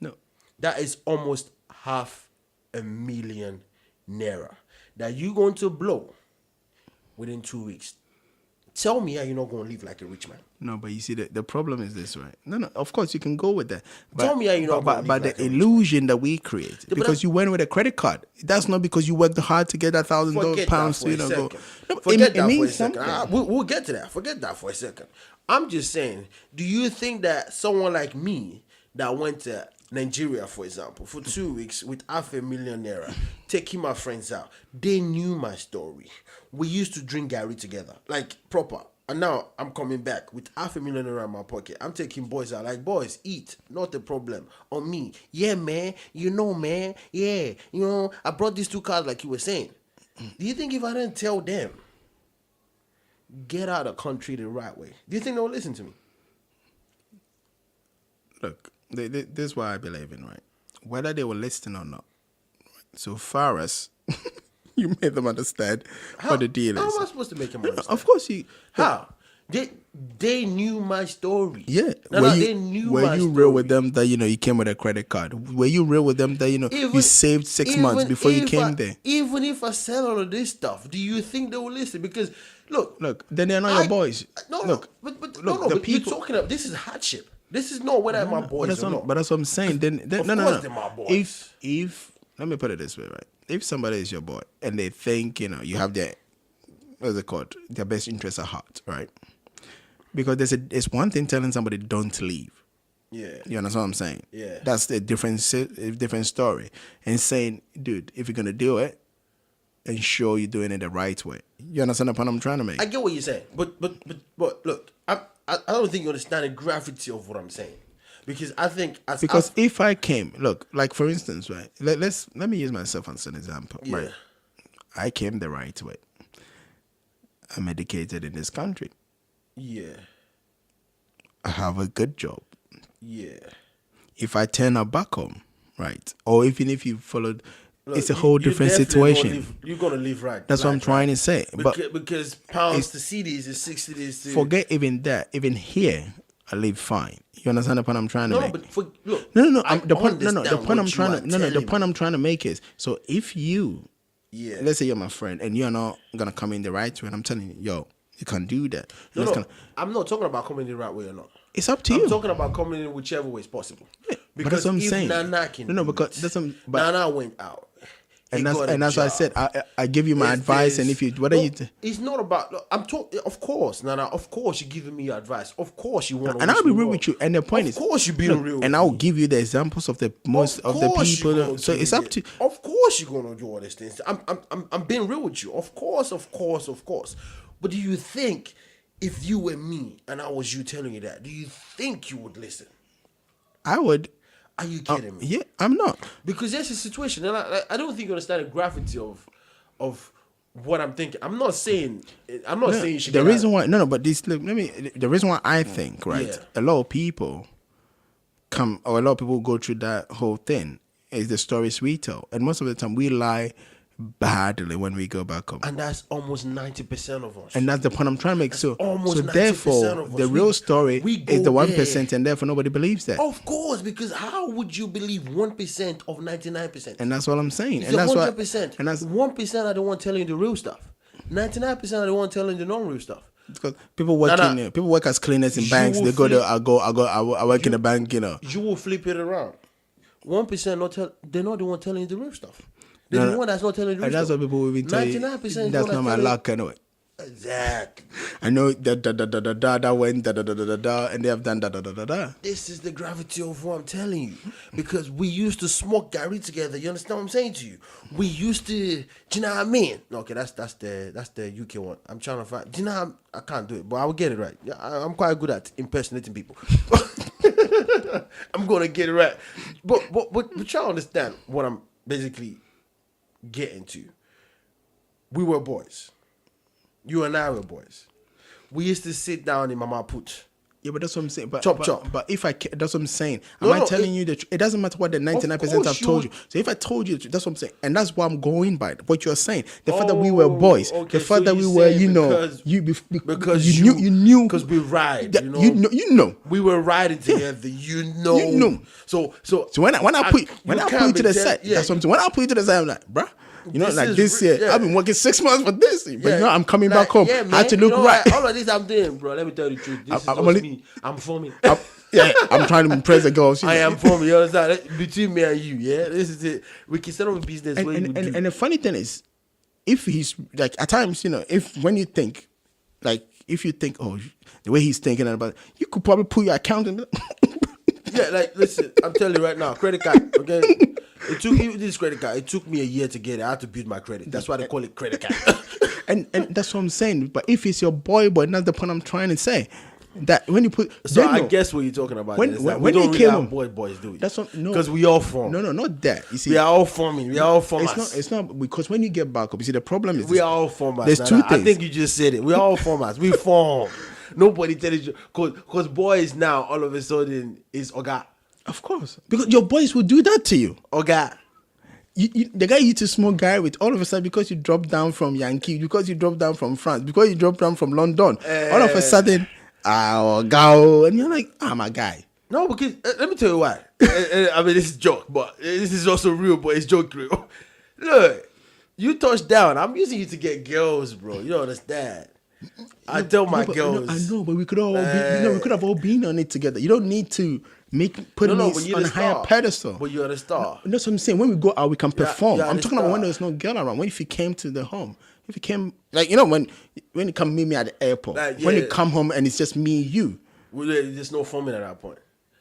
No. That is almost £500,000 that you're going to blow within 2 weeks. Tell me how you're not going to live like a rich man. No, but you see, the problem is this, right? No, of course you can go with that. But, tell me how you're not going to live like like the illusion that we create, because you went with a credit card. That's not because you worked hard to get that £1,000 to, go. No, Forget that for a second. We'll get to that. Forget that for a second. I'm just saying, do you think that someone like me that went to Nigeria, for example, for 2 weeks with £500,000, taking my friends out, they knew my story. We used to drink Gary together, like proper. And now I'm coming back with £500,000 in my pocket. I'm taking boys out, like, boys, eat, not a problem. On me, yeah, man, man, yeah, I brought these 2 cars like you were saying. Do you think if I didn't tell them, get out of the country the right way, do you think they'll listen to me? Look, this is what I believe in, right? Whether they will listen or not. So far as you made them understand what the deal is. How am I supposed to make them understand? Of course you. How? They knew my story. Yeah. They knew my story. Were you real with them that, you came with a credit card? Were you real with them that, you saved 6 months before you came there? Even if I sell all of this stuff, do you think they will listen? Because, look. Then they're not your boys. But you're talking about, this is hardship. This is not whether my boys or not. But that's what I'm saying. Then of course they're my boys. If let me put it this way, right? If somebody is your boy and they think, you have their, what's it called, their best interests at heart, right? Because it's one thing telling somebody don't leave. Yeah. You understand what I'm saying? Yeah. That's a different story. And saying, dude, if you're gonna do it, ensure you're doing it the right way. You understand the point I'm trying to make? I get what you're saying, but look, I don't think you understand the gravity of what I'm saying. Because I think if I came, look, like for instance, right? Let me use myself as an example. Yeah. Right? I came the right way. I'm educated in this country. Yeah. I have a good job. Yeah. If I turn up back home, right? Or even if you followed, it's a whole different situation. You're gonna live right. That's what I'm trying to say. Because pounds to CDs is 60 days to... Forget even that. Even here, I live fine. You understand the point I'm trying to make? The point I'm trying to make is, so if you, let's say you're my friend and you're not gonna come in the right way, and I'm telling you, yo, you can't do that. I'm not talking about coming in the right way or not. It's up to you. I'm talking about coming in whichever way is possible. Yeah, because that's what I'm saying. Nana went out. And that's why I said I give you my advice, and if you it's not about. I'm talking. Of course, Nana. Of course, you're giving me your advice. Of course, you want. And I'll be real with you. And the point is, of course, you're being real. And I'll give you the examples of the most of the people. So it's up to. Of course, you're gonna do all these things. I'm being real with you. Of course. But do you think if you were me and I was you telling you that, do you think you would listen? I would. Are you kidding me? Yeah, I'm not. Because there's a situation, and I don't think you understand the gravity of what I'm thinking. I'm not saying you should. The reason why the reason why I think a lot of people go through that whole thing is the stories we tell, and most of the time we lie badly when we go back home. And that's almost 90% of us. And that's the point I'm trying to make. So therefore, the real story is the 1%, and therefore nobody believes that. Of course, because how would you believe 1% of 99%? And that's what I'm saying. It's 100%. And that's 1% are the one telling you the real stuff. 99% are the one telling you the non-real stuff. Because people work as cleaners in banks. They go there. I work in a bank. You will flip it around. 1% they're not the one telling you the real stuff. The one that's not telling the truth. And that's what people will be telling you. 99% that's not my luck anyway. Exactly. I know that went and they have done da. This is the gravity of what I'm telling you. Because we used to smoke Gary together. You understand what I'm saying to you? We used to, do you know what I mean? Okay, that's the UK one. I'm trying to find. Do you know I can't do it, but I will get it right. I'm quite good at impersonating people. I'm gonna get it right. But y'all understand what I'm basically getting to. We were boys. You and I were boys. We used to sit down in Mama Put Yeah, but that's what I'm saying. But chop. But if that's what I'm saying. Am I telling you that it doesn't matter what the 99% have told you? So if I told you, that's what I'm saying, and that's what I'm going by. What you're saying, the fact that we were boys, the fact that we were, because you knew, because we ride, you know, we were riding together, So when I put you to the side, that's what I'm saying. When I put you to the side, I'm like, bruh. Like this year, I've been working 6 months for this, but I'm coming back home. I had to look right. All of this I'm doing, bro. Let me tell you the truth. This is me. I'm forming. I'm trying to impress the girls. I am forming. You understand? Between me and you, this is it. We can set up a business. And the funny thing is, if he's like at times, when you think, oh, the way he's thinking about it, you could probably put your account in. Listen, I'm telling you right now, credit card, okay? It took me a year to get it. I had to build my credit. That's why they call it credit card. and that's what I'm saying. But if it's your boy, that's the point I'm trying to say. That when you put, I guess what you're talking about. When we don't they really came have boys do it. That's what because we all form. No, not that. You see, we are all forming. We are all formers. It's not because when you get back up, you see the problem is we are all formers. There's two things. I think you just said it. We are all formers. We form. Nobody tells you because boys now all of a sudden is Oga. Of course, because your boys will do that to you. Oga. The guy you to smoke guy with all of a sudden because you dropped down from Yankee, because you dropped down from France, because you dropped down from London, all of a sudden, go, and you're like, I'm a guy. No, because let me tell you why. I mean, this is joke, but this is also real, but it's joke real. Look, you touch down. I'm using you to get girls, bro. You don't understand. I tell my girls. I know, but we could all be, we could have all been on it together. You don't need to put me on a higher pedestal. But you're the star. That's what I'm saying. When we go out, we can perform. I'm talking about when there's no girl around. When if you came to the home, if you came when you come meet me at the airport, when you come home and it's just me, you. Well, there's no forming at that point.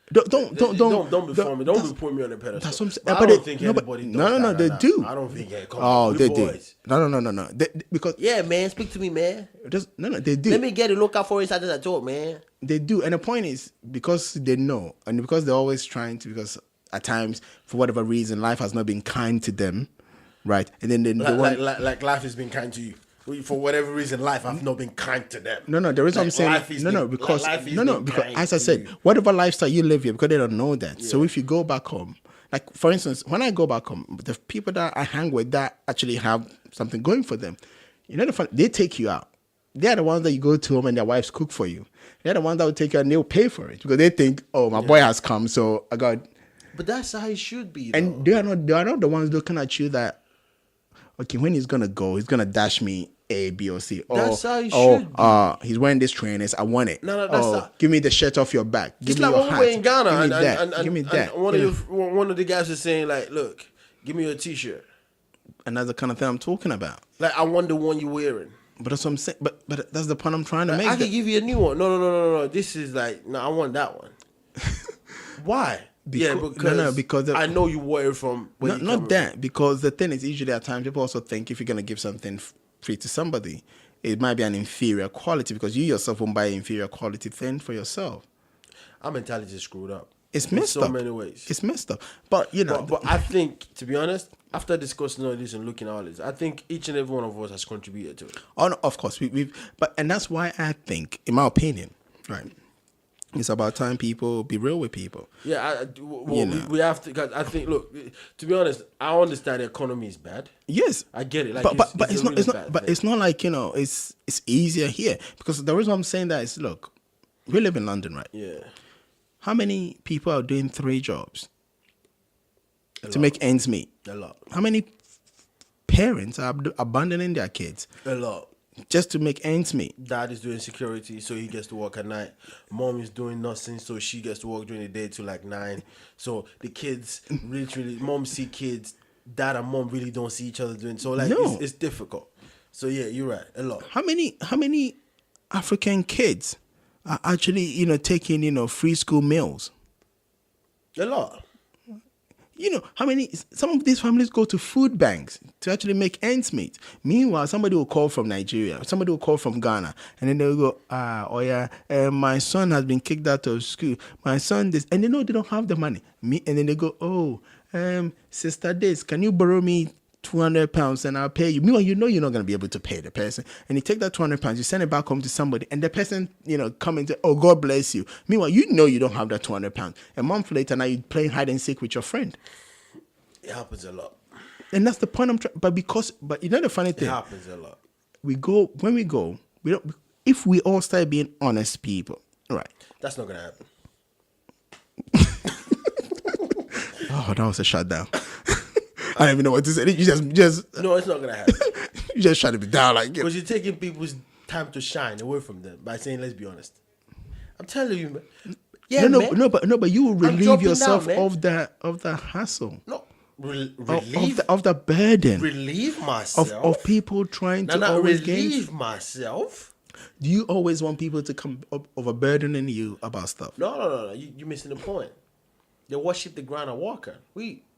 Don't be forming. Don't be putting me on the pedestal. That's what I'm saying. But I don't think anybody does No, they do. I don't think. They do. No. Because man, speak to me, man. They do. Let me get a look out for it as I talk, man. They do, and the point is because they know, and because they're always trying to. Because at times, for whatever reason, life has not been kind to them, right? And then like life has been kind to you. For whatever reason, life have not been kind to them. No, the reason I'm saying because as I said, whatever lifestyle you live here, because they don't know that. Yeah. So if you go back home, like for instance, when I go back home, the people that I hang with that actually have something going for them, they take you out. They are the ones that you go to home and their wives cook for you. They're the ones that will take you and they'll pay for it because they think, oh, my boy has come, so I got. But that's how it should be. And they are not the ones looking at you that, okay, when he's gonna go, he's gonna dash me A, B, or C. That's how it should be. He's wearing this trainers. I want it. No, that's not. Give me the shirt off your back. It's like when we were in Ghana, give me that. One of the guys was saying like, look, give me your T-shirt. And that's the kind of thing I'm talking about. Like I want the one you're wearing. But that's what I'm saying. But that's the point I'm trying to make. I can give you a new one. No. This is like, no, I want that one. Why? Because I know you wore it from. Not that, because the thing is, usually at times people also think if you're gonna give something free to somebody, it might be an inferior quality because you yourself won't buy an inferior quality thing for yourself. Our mentality is screwed up. It's messed up in so many ways. It's messed up. But But I think, to be honest, after discussing all this and looking at all this, I think each and every one of us has contributed to it. Oh, no, of course, and that's why I think, in my opinion, right. It's about time people be real with people. Yeah, we have to. Cause I think, look, to be honest, I understand the economy is bad. Yes, I get it. Like, but it's not. But it's not like it's easier here because the reason I'm saying that is, look, we live in London, right? Yeah. How many people are doing 3 jobs to make ends meet? A lot. How many parents are abandoning their kids? A lot. Just to make ends meet. Dad is doing security, so he gets to work at night. Mom is doing nothing, so she gets to work during the day till like 9. So the kids literally, mom see kids, dad and mom really don't see each other doing. So like it's difficult. So yeah, you're right. A lot. How many African kids are actually taking free school meals? A lot. Some of these families go to food banks to actually make ends meet. Meanwhile, somebody will call from Nigeria, somebody will call from Ghana, and then they'll go, my son has been kicked out of school. My son this, and they know they don't have the money. And then they go, Sister this, can you borrow me £200 and I'll pay you. Meanwhile, you know you're not going to be able to pay the person. And you take that £200, you send it back home to somebody, and the person, come and say, oh, God bless you. Meanwhile, you know you don't have that £200. A month later, now you're playing hide and seek with your friend. It happens a lot. And that's the point I'm trying. But the funny thing? It happens a lot. When we go, we don't. If we all start being honest people, right? That's not going to happen. Oh, that was a shutdown. I don't even know what to say. You just no, it's not gonna happen. You just try to be down like because you're taking people's time to shine away from them by saying, "Let's be honest." I'm telling you, man. Yeah, no, but you will relieve yourself of the hassle. No, relieve of the burden. Relieve myself of people trying to always relieve myself. Do you always want people to come up of a burdening you about stuff? No. You're missing the point. They worship the ground and walker.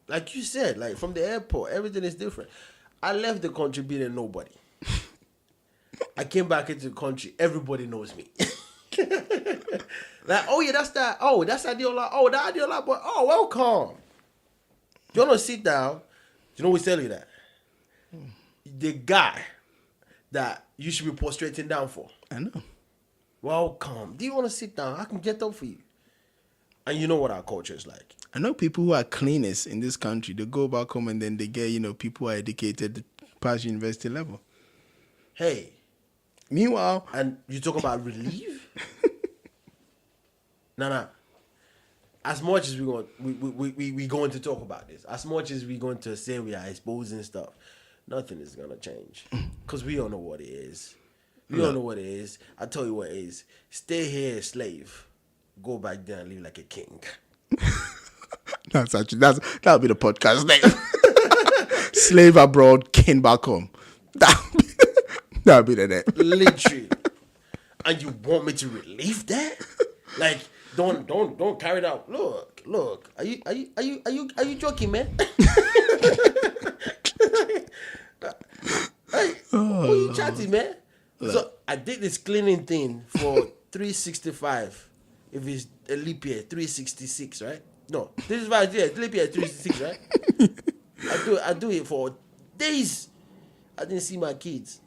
Like you said, like from the airport, everything is different. I left the country being nobody. I came back into the country, everybody knows me. Like, oh yeah, that's that. Oh, that's Adiola. Oh, that Adiola boy. Oh, welcome. You wanna sit down? You know we tell you that. The guy that you should be prostrating down for. I know. Welcome. Do you wanna sit down? I can get up for you. And you know what our culture is like. I know people who are cleaners in this country. They go back home and then they get, people who are educated past university level. Hey. Meanwhile. And you talk about relief? Nah. As much as we going to talk about this, as much as we're going to say we are exposing stuff, nothing is going to change. Because we don't know what it is. We don't know what it is. I tell you what it is. Stay here a slave. Go back there and live like a king. That'll be the podcast name. Slave abroad, king back home. That'll be the name. Literally. And you want me to relieve that? Like, don't carry it out. Look. Are you joking, man? Hey, who you chatting, man? So I did this cleaning thing for 365. If it's a leap year, 366, right? No, this is right here. Leap year, 366, right? I do it for days. I didn't see my kids.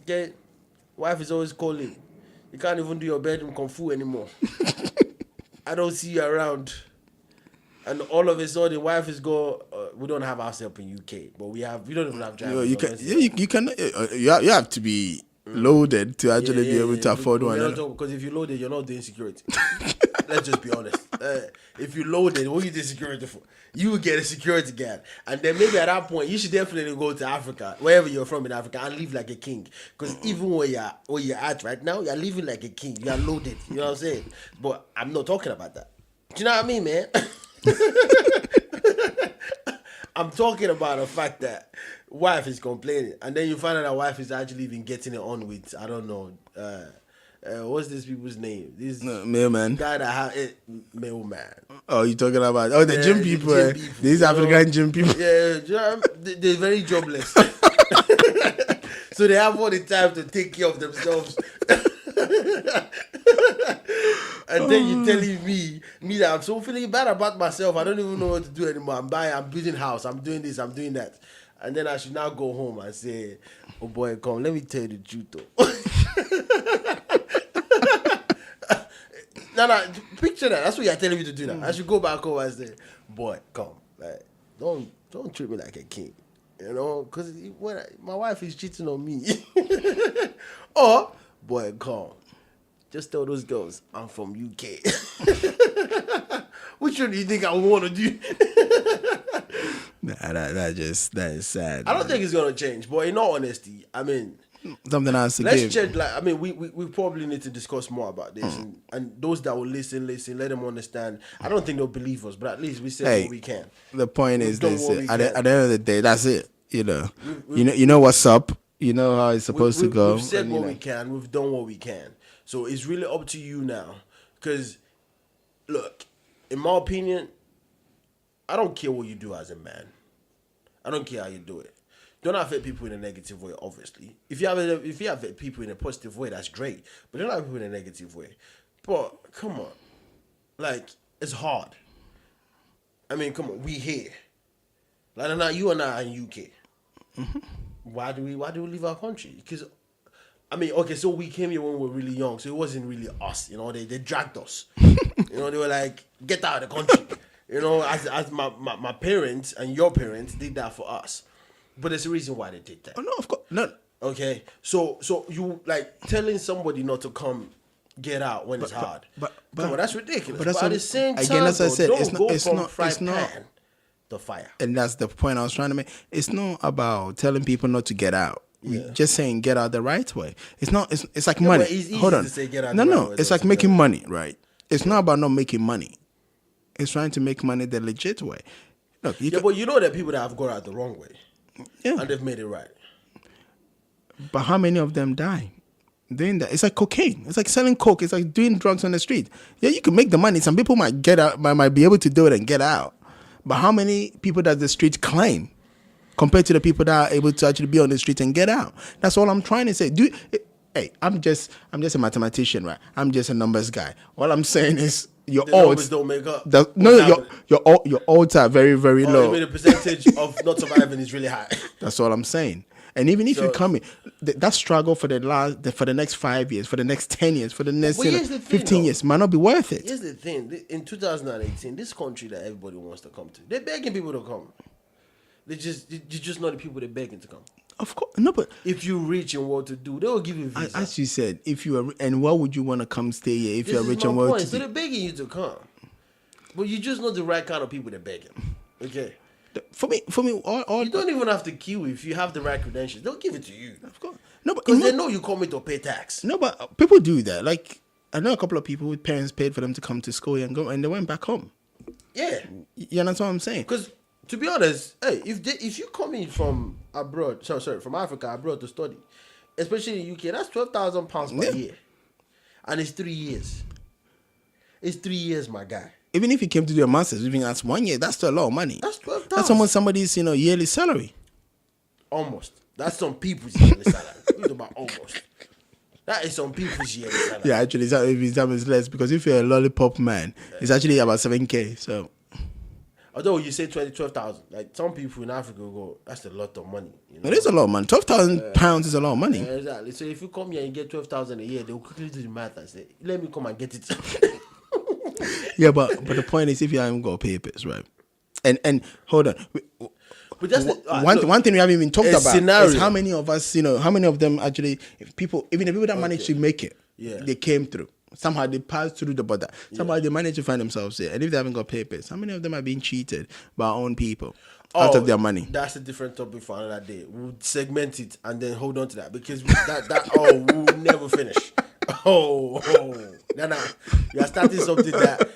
Okay, wife is always calling. You can't even do your bedroom kung fu anymore. I don't see you around. And all of a sudden, the wife is go. We don't have house help in UK, but we don't even have drivers. You have to be loaded to actually be able to afford one. Because if you loaded, you're not doing security. Let's just be honest. If you loaded, what you do security for? You would get a security guard. And then maybe at that point, you should definitely go to Africa, wherever you're from in Africa, and live like a king. Because even where you're at right now, you're living like a king. You're loaded. You know what I'm saying? But I'm not talking about that. Do you know what I mean, man? I'm talking about the fact that wife is complaining, and then you find out that wife is actually even getting it on with, I don't know, what's this people's name? This mailman. Guy that have it, mailman. Oh, you talking about the gym people? These African gym people. Yeah, they're very jobless, so they have all the time to take care of themselves. And then you're telling me that I'm so feeling bad about myself. I don't even know what to do anymore. I'm building house. I'm doing this. I'm doing that. And then I should now go home and say, "Oh boy, come. Let me tell you the truth, though." No. Picture that. That's what you're telling me to do now. I should go back home and say, "Boy, come. Like, don't treat me like a king, because when my wife is cheating on me." Or, boy, come. Just tell those girls I'm from UK. Which one do you think I would want to do? That is sad. I don't think it's gonna change, but in all honesty, I mean, something else to let's check. Like, I mean, we probably need to discuss more about this, and those that will listen, let them understand. I don't think they'll believe us, but at least we say what we can. The point is this: at the end of the day, that's it. You know what's up. You know how it's supposed to go. We've said what we can. We've done what we can. So it's really up to you now. Because, look, in my opinion, I don't care what you do as a man. I don't care how you do it. Don't affect people in a negative way, obviously. If you affect people in a positive way, that's great. But don't affect people in a negative way. But, come on. Like, it's hard. I mean, come on, we here. Like now, you and I are in UK. Mm-hmm. Why do we leave our country? Because, I mean, okay, so we came here when we were really young, so it wasn't really us. You know, they dragged us. You know, they were like, get out of the country. You know, as my parents and your parents did that for us. But there's a reason why they did that. Oh no, of course, no. Okay, so you like telling somebody not to come get out when it's hard. But come on, that's ridiculous. But at the same time, again, as I said, it's not the fire. And that's the point I was trying to make. It's not about telling people not to get out. Yeah. Just saying get out the right way. It's not. It's like money. Hold on. To say get out no. It's like making money, right? It's not about not making money. It's trying to make money the legit way. Look, but you know there are people that have gone out the wrong way. Yeah. And they've made it right. But how many of them die doing that? It's like cocaine. It's like selling coke. It's like doing drugs on the street. Yeah, you can make the money. Some people might get out, might be able to do it and get out. But how many people does the street claim compared to the people that are able to actually be on the street and get out? That's all I'm trying to say. Hey, I'm just a mathematician, right? I'm just a numbers guy. All I'm saying is your odds don't make up. Your odds are very, very low. The percentage of not surviving is really high. That's all I'm saying. And even if you come in, that struggle for the next 5 years, for the next 10 years, for the next 15 years might not be worth it. Here's the thing. In 2018, this country that everybody wants to come to, they're begging people to come. You're just not the people they're begging to come. Of course. No, but if you're rich and well to do, they will give you a visa. As you said, if you are, and why would you want to come stay here if you're rich and well to do? So they're begging you to come. But you just not the right kind of people they're begging. Okay? For me, all you don't even have to queue if you have the right credentials. They'll give it to you. Of course, no, but because they know you coming to pay tax. No, but people do that. Like I know a couple of people whose parents paid for them to come to school and go, and they went back home. Yeah, you know what I'm saying? Because to be honest, hey, if you coming from abroad, from Africa abroad to study, especially in UK, that's £12,000 per year, and it's 3 years. It's 3 years, my guy. Even if you came to do a master's, even that's 1 year, that's still a lot of money. That's 12,000. That's almost somebody's yearly salary. Almost. That's some people's yearly salary. We're talking about almost. That is some people's yearly salary. Yeah, actually, it's less because if you're a lollipop man, it's actually about 7K. So, although you say 12,000, like some people in Africa will go, that's a lot of money. You know? It is a lot of money. £12,000 is a lot of money. Exactly. So if you come here and get 12,000 a year, they'll quickly do the math and say, let me come and get it. Yeah, but the point is, if you haven't got papers, right? And hold on. But that's one thing we haven't even talked about is how many of us, how many of them actually, even the people that managed to make it, they came through. Somehow they passed through the border. Somehow they managed to find themselves here. And if they haven't got papers, how many of them are being cheated by our own people out of their money? That's a different topic for another day. We'll segment it and then hold on to that because we'll never finish. No. You are starting something that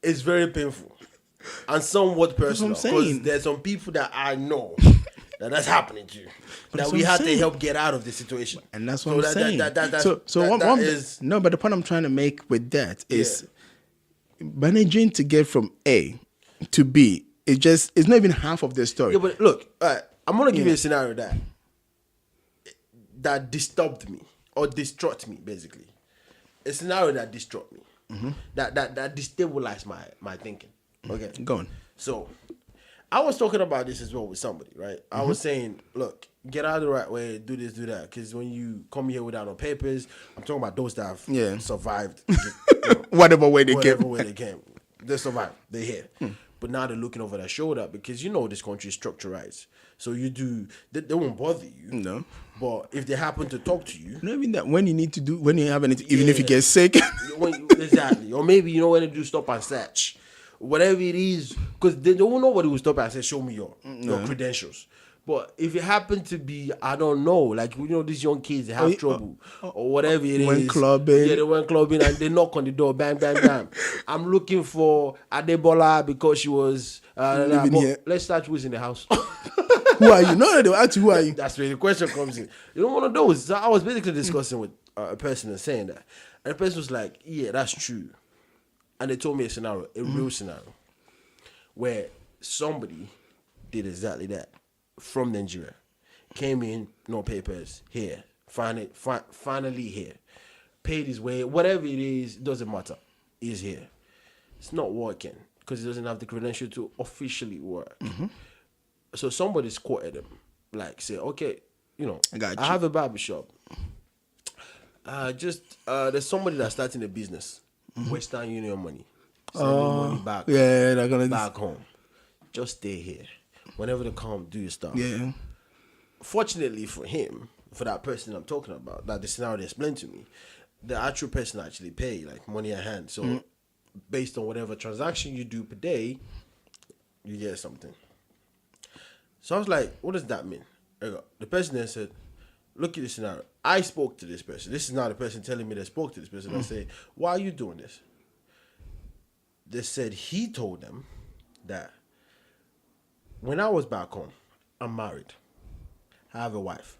is very painful and somewhat personal because there's some people that I know that's happening to you that we had to help get out of the situation, and that's what I'm saying. But the point I'm trying to make with that is managing to get from A to B. It's not even half of the story. Yeah, but look, I'm gonna give you a scenario that disturbed me or distraught me, basically. A scenario that distraught me. Mm-hmm. That destabilized my thinking. Okay, go on. So, I was talking about this as well with somebody, right? I was saying, look, get out of the right way, do this, do that, because when you come here without no papers, I'm talking about those that have survived, whatever way they came, they survived, they're here. But now they're looking over their shoulder because this country is structurized. So they won't bother you. No. But if they happen to talk to you. Not even that, when you have anything, even if you get sick. Exactly. Or maybe, when to do stop and search. Whatever it is. Because they don't know what it will stop and say, show me your credentials. But if it happen to be, I don't know, like, these young kids, they have trouble. Or whatever it is. Went clubbing. Yeah, they went clubbing and they knock on the door, bang, bang, bang. I'm looking for Adebola because she was... living here. Let's start who's in the house. Who are you? No, they'll ask you, who are you? That's where the question comes in. One of those. So I was basically discussing with a person and saying that. And the person was like, yeah, that's true. And they told me a scenario, a real scenario, where somebody did exactly that from Nigeria. Came in, no papers, here. Finally here. Paid his way, whatever it is, doesn't matter. He's here. It's not working because he doesn't have the credential to officially work. Mm-hmm. So somebody squatted him, like say, okay, you know, I have a barbershop. There's somebody that's starting a business. Western Union money. Send me money back. Yeah, they're gonna back home. Just stay here. Whenever they come, do your stuff. Yeah. Fortunately for him, for that person I'm talking about, that the scenario they explained to me, the actual person actually pay, like money at hand. So based on whatever transaction you do per day, you get something. So I was like, what does that mean? The person then said, look at the scenario. I spoke to this person. This is not the person telling me they spoke to this person. I say, why are you doing this? They said he told them that when I was back home, I'm married. I have a wife.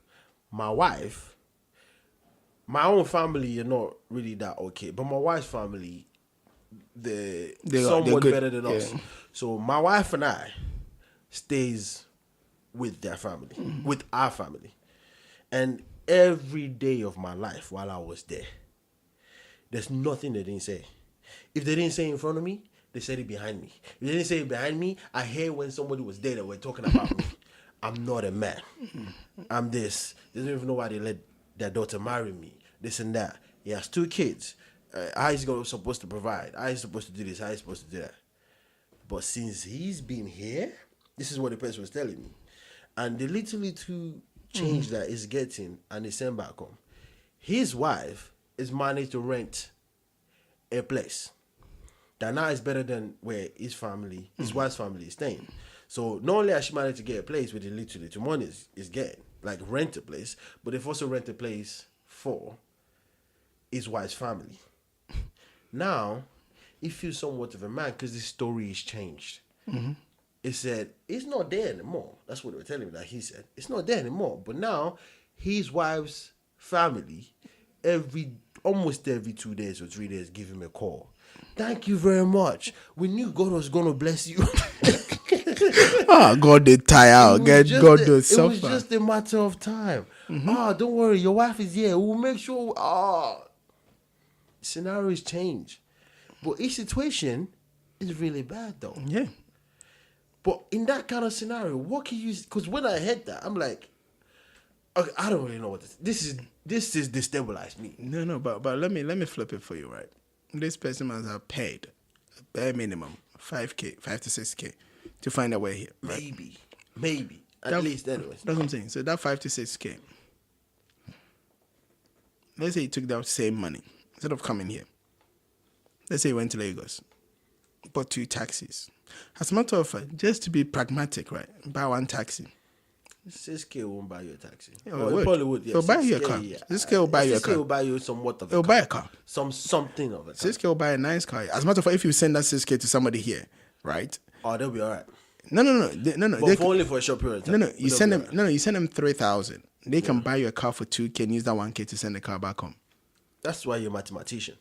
My wife, my own family are not really that okay, but my wife's family, they're somewhat better than us. So my wife and I stays with their family, with our family. And every day of my life while I was there, there's nothing they didn't say. If they didn't say in front of me, they said it behind me. If they didn't say it behind me, I hear when somebody was there that were talking about me. I'm not a man. I'm this. They don't even know why they let their daughter marry me. This and that. He has 2 kids. How is he supposed to provide? How is he supposed to do this? How is he supposed to do that? But since he's been here, this is what the person was telling me. And the little change that he's getting and he's sent back home, his wife is managed to rent a place that now is better than where his family, his wife's family is staying. So not only has she managed to get a place with the little money is getting, like rent a place, but they've also rent a place for his wife's family. Now, he feels somewhat of a man because the story is changed. He said, it's not there anymore. That's what they were telling me that he said. It's not there anymore. But now, his wife's family, almost every 2 days or 3 days, give him a call. Thank you very much. We knew God was going to bless you. God did tie out. God did suffer. It was just a matter of time. Don't worry. Your wife is here. We'll make sure. Scenarios change. But each situation is really bad, though. Yeah. But in that kind of scenario, what can you... Because when I heard that, I'm like, okay, I don't really know what this is. This is destabilized me. No, but let me flip it for you, right? This person must have paid a bare minimum 5K, 5 to 6K to find a way here. Right? Maybe. At least, anyways. That's what I'm saying. So that 5 to 6K, let's say he took that same money instead of coming here. Let's say he went to Lagos, bought 2 taxis. As a matter of fact, just to be pragmatic, right? Buy 1 taxi. 6K won't buy you a taxi. Yeah, it probably would. Yeah. It'll buy you a car. Yeah. 6K will buy you a car. 6K will buy you somewhat of a car. It'll buy a car. Something of a car. 6K will buy a nice car. As a matter of fact, if you send that 6K to somebody here, right? Oh, they'll be all right. No. But only for a short period of time. No. You send them. No. You send them 3,000. They can buy you a car for 2K and use that 1K to send the car back home. That's why you're a mathematician.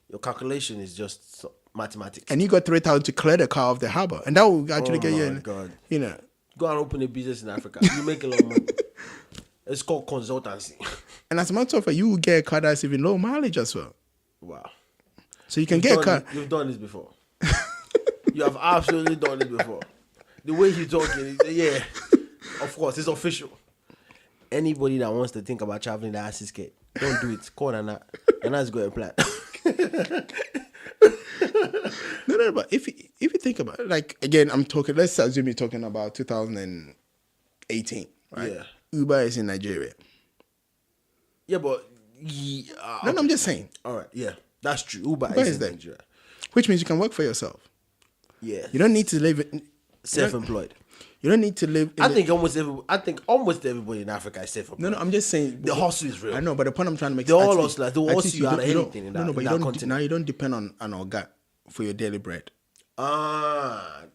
Your calculation is just mathematics. And you got 3,000 to clear the car off the harbor, and that will actually get you. God. You know. Go and open a business in Africa. You make a lot of money. It's called consultancy. And as a matter of fact, you will get a car that's even low mileage as well. Wow. So you can get a car. You've done this before. You have absolutely done this before. The way you're talking, yeah. Of course, it's official. Anybody that wants to think about traveling the ACCRA, don't do it. Call Nana. Nana's got a plan. No, but if you think about it, like, again, let's assume you're talking about 2018, right? Yeah. Uber is in Nigeria. Yeah, but... No, I'm just saying. All right, yeah. That's true. Uber is in Nigeria. Which means you can work for yourself. Yeah. You don't need to live... Self-employed. You don't need to live... I think almost everybody in Africa is self-employed. No, I'm just saying... The hustle is real. I know, but the point I'm trying to make... They're all hustlers. They'll hustle you out of anything in that continent. Now you don't depend on an organ for your daily bread. The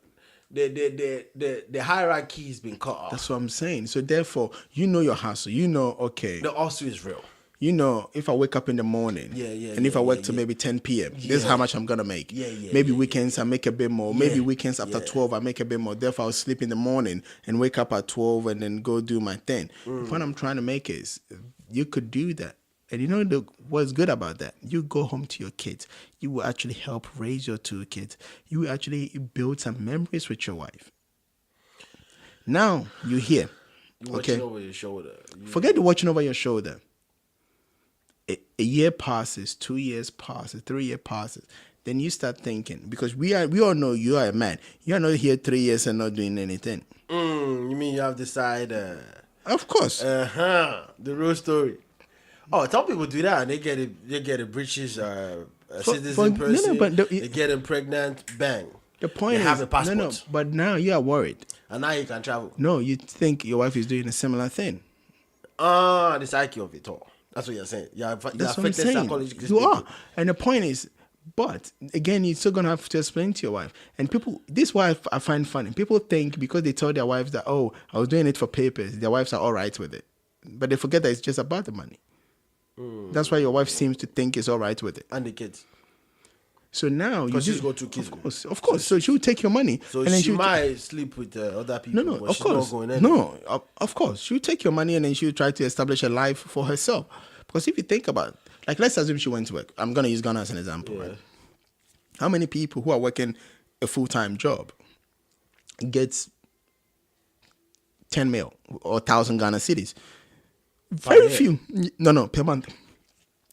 hierarchy has been cut off. That's what I'm saying. So therefore, you know your hustle. You know, okay. The hustle is real. You know, if I wake up in the morning, and if I work till maybe 10 p.m., this is how much I'm going to make. Maybe weekends I make a bit more. Maybe weekends after 12 I make a bit more. Therefore, I'll sleep in the morning and wake up at 12 and then go do my thing. The point I'm trying to make is you could do that. And you know what's good about that? You go home to your kids. You will actually help raise your 2 kids. You will actually build some memories with your wife. Now you're here. You're watching over your shoulder. Forget the watching over your shoulder. A year passes, 2 years passes, 3 years passes. Then you start thinking, because we all know you are a man. You are not here 3 years and not doing anything. You mean you have decided? Of course. The real story. Oh, some people do that and they get a British citizen person. They get them pregnant, bang. The point have a passport. No, but now you are worried. And now you can travel. No, you think your wife is doing a similar thing. The psyche of it all. That's what you're saying. You're affected psychologically. You are. And the point is, but again, you're still gonna have to explain to your wife. And people, this is why I find funny. People think because they tell their wives that, oh, I was doing it for papers, their wives are all right with it. But they forget that it's just about the money. That's why your wife seems to think it's all right with it. And the kids. So now because she's got 2 kids. Of course. So she'll take your money. So and then she might sleep with other people. No, but of course. Of course. She'll take your money and then she'll try to establish a life for herself. Because if you think about it, like let's assume she went to work. I'm gonna use Ghana as an example, right? How many people who are working a full-time job gets 10 mil or 1,000 Ghana cedis? Very few. No, per month.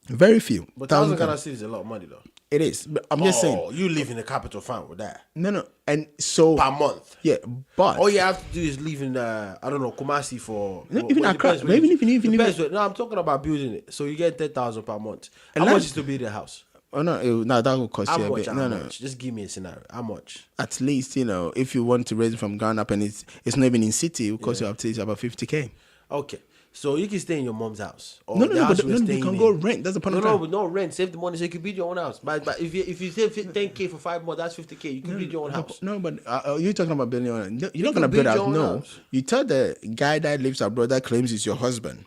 Very few. But 1,000 Ghana cedis is a lot of money, though. It is. But I'm just saying. You live in the capital fund with that. No. And so. Per month. Yeah, but. All you have to do is live in, Kumasi for. No, even Accra. No, I'm talking about building it. So you get 10,000 per month. How much is to build a house? Oh, no, that will cost you a bit. How much? Just give me a scenario. How much? At least, if you want to raise it from ground up and it's not even in city, it will cost you up to about 50K. Okay. So you can stay in your mom's house. Or No, you can go rent. That's the point. No, rent. Save the money so you can build your own house. But if you save 10K for 5 months, that's 50K. You can build your own house. No, but you're talking about building your own. You're not going to build a house. No. You tell the guy that lives abroad that claims he's your husband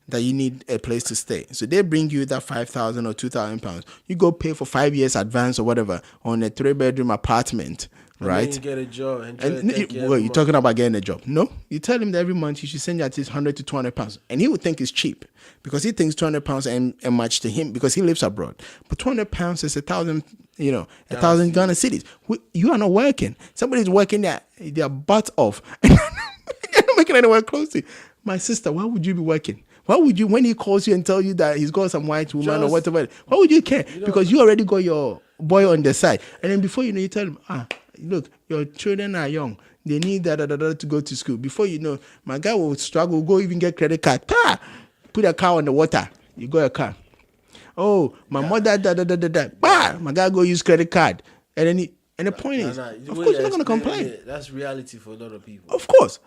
that you need a place to stay. So they bring you that 5,000 or 2,000 pounds. You go pay for 5 years advance or whatever on a 3-bedroom apartment. Right? And you get a job. You're talking about getting a job. No, you tell him that every month you should send you at least 100 to 200 pounds. And he would think it's cheap because he thinks 200 pounds ain't much to him because he lives abroad. But 200 pounds is 1,000, 1,000 Ghana cedis. You are not working. Somebody's working their butt off. And you're not making anywhere close to you. My sister, why would you be working? Why would you, when he calls you and tell you that he's got some white woman or whatever, why would you care? Because you already got your boy on the side. And then before you know, you tell him, look, your children are young. They need to go to school. Before you know, my guy will struggle, go even get credit card. Put a car on the water. You got a car. Oh, my mother, my guy go use credit card. And then the point is, of course, you're not going to complain. That's reality for a lot of people. Of course.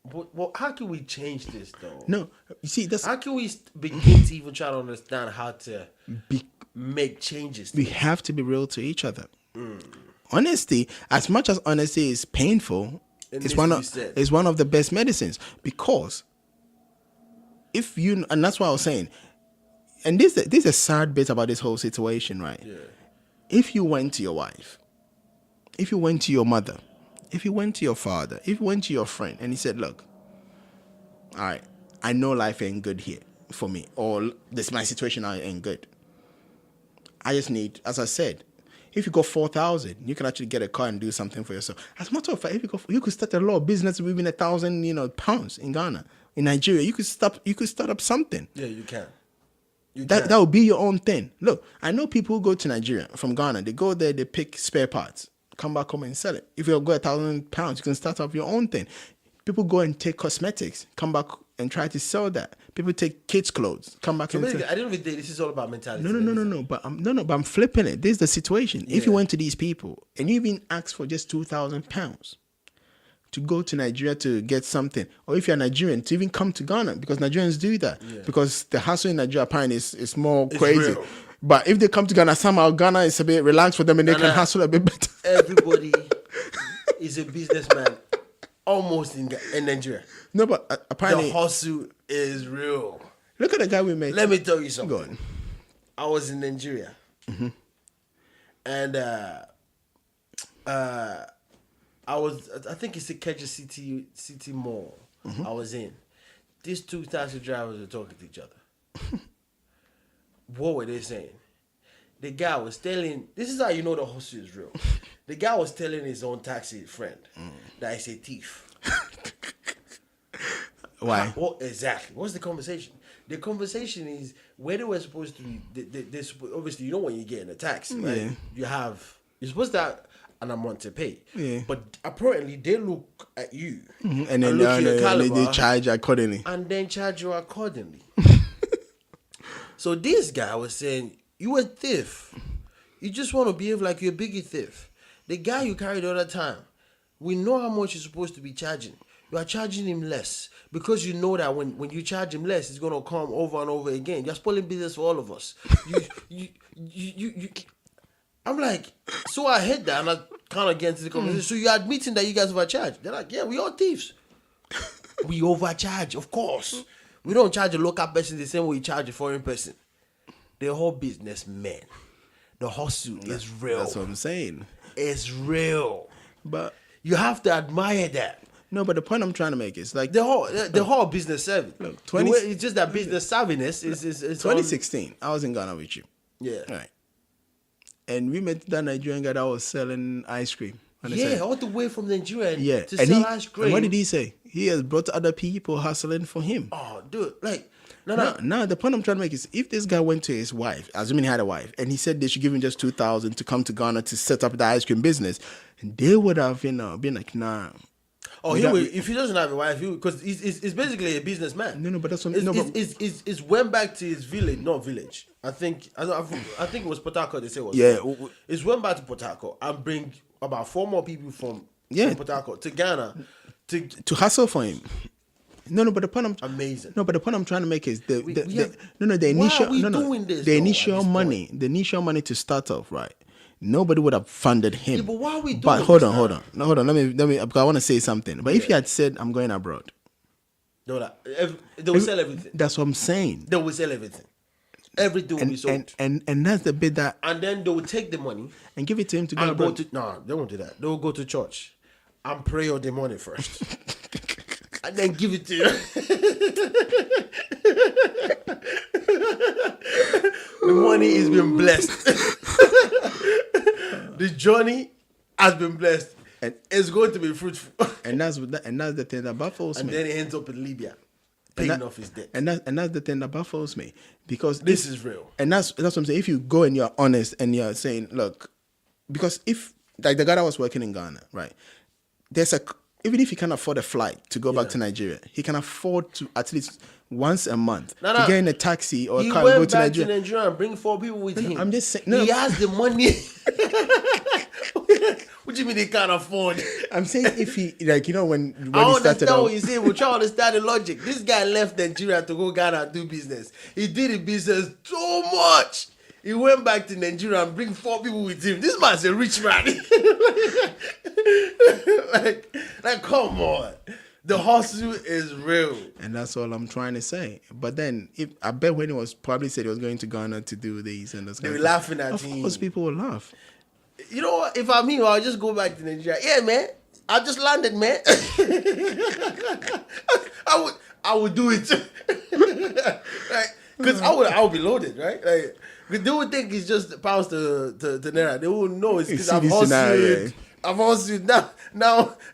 But how can we change this, though? No, you see, how can we begin to even try to understand how to make changes? We have to be real to each other. Honesty, as much as honesty is painful, it's one of the best medicines because and that's what I was saying. And this is a sad bit about this whole situation, right? Yeah. If you went to your wife, if you went to your mother, if you went to your father, if you went to your friend and he said, look, all right, I know life ain't good here for me, or my situation ain't good. I just need, as I said, if you got 4,000, you can actually get a car and do something for yourself. As a matter of fact, you could start a little business with even 1,000, pounds in Ghana, in Nigeria. You could start up something. Yeah, you can. That would be your own thing. Look, I know people who go to Nigeria from Ghana. They go there, they pick spare parts, come back home and sell it. If you've got 1,000 pounds, you can start up your own thing. People go and take cosmetics, come back and try to sell that. People take kids' clothes, come back and sell. At the end of the day, this is all about mentality. No. But I'm flipping it. This is the situation. Yeah. If you went to these people and you even asked for just 2,000 pounds to go to Nigeria to get something, or if you're Nigerian, to even come to Ghana, because Nigerians do that. Yeah. Because the hustle in Nigeria apparently is more crazy. Real. But if they come to Ghana, somehow Ghana is a bit relaxed for them and they can hustle a bit better. Everybody is a businessman almost in Nigeria. No, but apparently the hustle is real. Look at the guy we met. Let me tell you something. Go on. I was in Nigeria. Mm-hmm. And I think it's the Keja City Mall. Mm-hmm. I was in. These two taxi drivers were talking to each other. What were they saying? the guy was telling, this is how you know the hustle is real. The guy was telling his own taxi friend that he's a thief. Why? What exactly? What's the conversation? The conversation is where they were supposed to be. Obviously, you know when you get in a taxi, right? You're supposed to have an amount to pay. Yeah. But apparently, they look at you and then they charge accordingly. And then charge you accordingly. So this guy was saying, you a thief. You just want to behave like you're a biggie thief. The guy you carried the other time, we know how much you're supposed to be charging. You are charging him less because you know that when you charge him less, it's going to come over and over again. You're spoiling business for all of us. I'm like, so I hate that, and I kind of get into the conversation. So you're admitting that you guys overcharge? They're like, yeah, we all thieves. We overcharge, of course. We don't charge a local person the same way we charge a foreign person. The whole businessman, the hustle is real. That's what I'm saying. It's real, but you have to admire that. No, but the point I'm trying to make is like the whole business savvy. Look, it's just that business savviness is 2016. I was in Ghana with you. Yeah. Right. And we met that Nigerian guy that was selling ice cream. Yeah, all the way from Nigeria to sell ice cream. And what did he say? He has brought other people hustling for him. Oh, dude, like, no. The point I'm trying to make is if this guy went to his wife, assuming he had a wife, and he said they should give him just $2,000 to come to Ghana to set up the ice cream business, they would have, been like, nah. Oh, if he doesn't have a wife, because he's basically a businessman. No, but that's what It's went back to his village, not village. I think it was Port Harcourt. They say it was. Yeah, it's went back to Port Harcourt and bring about 4 more people from Port Harcourt to Ghana to hustle for him. No, but the point I'm amazing. No, but the point I'm trying to make is the initial money to start off, right? Nobody would have funded him. Yeah, but why are we doing But hold on. No, hold on. Let me. Because I want to say something. But if he had said, "I'm going abroad," they will sell everything. That's what I'm saying. They will sell everything. Everything will be sold. And that's the bit that. And then they will take the money and give it to him to go abroad. No, they won't do that. They will go to church and pray all the money first, and then give it to you. The money has been blessed. The journey has been blessed, and it's going to be fruitful. And that's the thing that baffles me. And then he ends up in Libya, paying off his debt. And that's the thing that baffles me, because this is real. And that's what I'm saying. If you go and you're honest and you're saying, look, because if like the guy that was working in Ghana, right? Even if he can't afford a flight to go back to Nigeria, he can afford to at least once a month to get in a taxi or a car and go to Nigeria. He went back to Nigeria and bring 4 people with him. I'm just saying. He has the money. What do you mean he can't afford? I'm saying if he, when he started I understand what you say. We're trying to understand the logic. This guy left Nigeria to go Ghana and do business. He did the business so much. He went back to Nigeria and bring 4 people with him. This man's a rich man. like, come on. The hustle is real. And that's all I'm trying to say. But then, I bet when he was probably said he was going to Ghana to do this and those they were laughing at him. Of course, people will laugh. You know what? If I'm him, I'll just go back to Nigeria. Yeah, man. I just landed, man. I would do it. Because I would be loaded, right? Like, they would think it's just pounds to naira. They wouldn't know it's because I've hustled. I've hustled now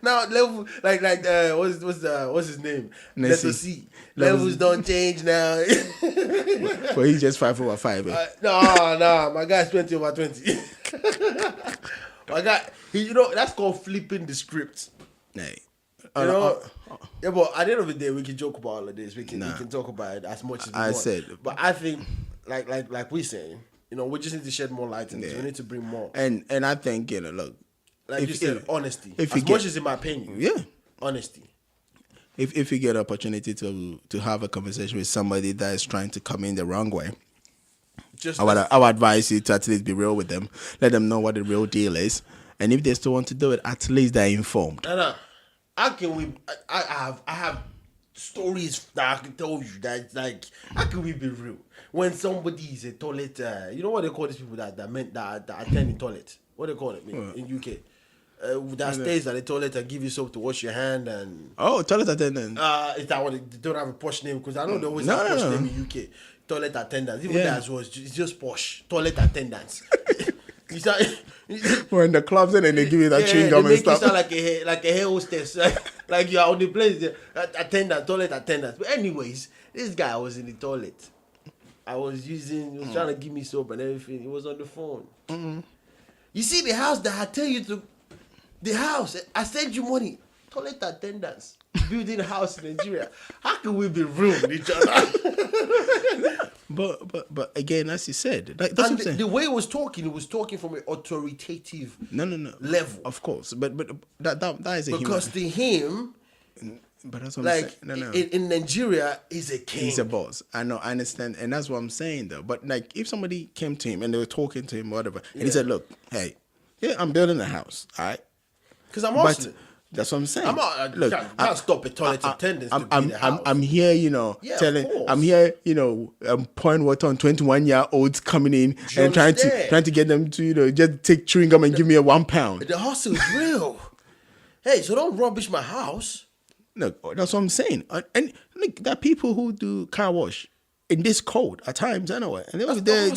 level what's his name? Let's see. Levels don't change now. Well, he's just 5 over 5. No, my guy's 20 over 20. My guy, that's called flipping the script. Hey. Yeah, but at the end of the day, we can joke about all of this. We can talk about it as much as we want. But I think, like we're saying, we just need to shed more light on this. We need to bring more. And I think, look, like you said, honesty. As much as in my opinion, honesty. If you get an opportunity to have a conversation with somebody that is trying to come in the wrong way, I would advise you to at least be real with them. Let them know what the real deal is. And if they still want to do it, at least they're informed. No. How can we? I have stories that I can tell you that like how can we be real when somebody is a toilet? You know what they call these people that attend the toilet? What they call it in UK? That stays at the toilet and give you soap to wash your hand and toilet attendant. Is that what they don't have a posh name? Because I know they always have a posh name in UK. toilet attendants. Even that as well, it's just posh. Toilet attendants. You start, we're in the clubs and then they give you that chewing gum and stuff. You sound like a hair hostess. Like you are on the place, toilet attendants. But anyways, this guy was in the toilet. He was trying to give me soap and everything. He was on the phone. Mm-hmm. You see the house that I tell you to, the house, I sent you money. Toilet attendants building a house in Nigeria. How can we be real with each other? But again, as you said, that's what I'm saying. The way he was talking from an authoritative level. Of course, but that is a because to him. But that's what I'm saying. In Nigeria, he's a king. He's a boss. I know, I understand, and that's what I'm saying though. But like, if somebody came to him and they were talking to him, or whatever, and he said, "Look, hey, I'm building a house, all right? Because I'm hustling." That's what I'm saying. Can't stop a toilet attendant to be the house. I'm here, I'm here, I'm pouring water on 21-year-olds coming in and trying to get them to, just take chewing gum and give me a £1. The hustle is real. Hey, so don't rubbish my house. No, that's what I'm saying. And look, there are people who do car wash in this cold at times anyway. And that's what I'm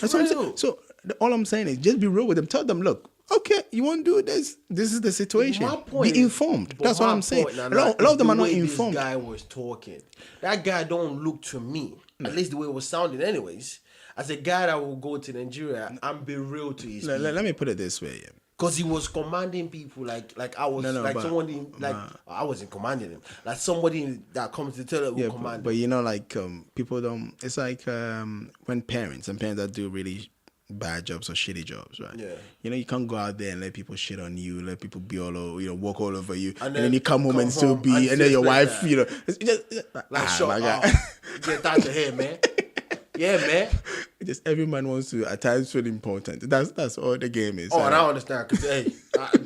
saying. So all I'm saying is just be real with them. Tell them, look, okay, you want to do this? This is the situation. Be informed. That's what I'm saying. A lot of them are not informed. This guy was talking. That guy don't look to me, at least the way it was sounding anyways, as a guy that will go to Nigeria and be real to his people. Let me put it this way, Because he was commanding people like I was I wasn't commanding him. Like somebody that comes to tell him will command. But people don't. It's like when parents that do really bad jobs or shitty jobs, right? Yeah. You can't go out there and let people shit on you, let people be all over, walk all over you, and then you come home and still be, and then your wife, it's just like shut up. Get out of here, man. Yeah, man. Just every man wants to at times feel important. That's all the game is. Oh, and I understand because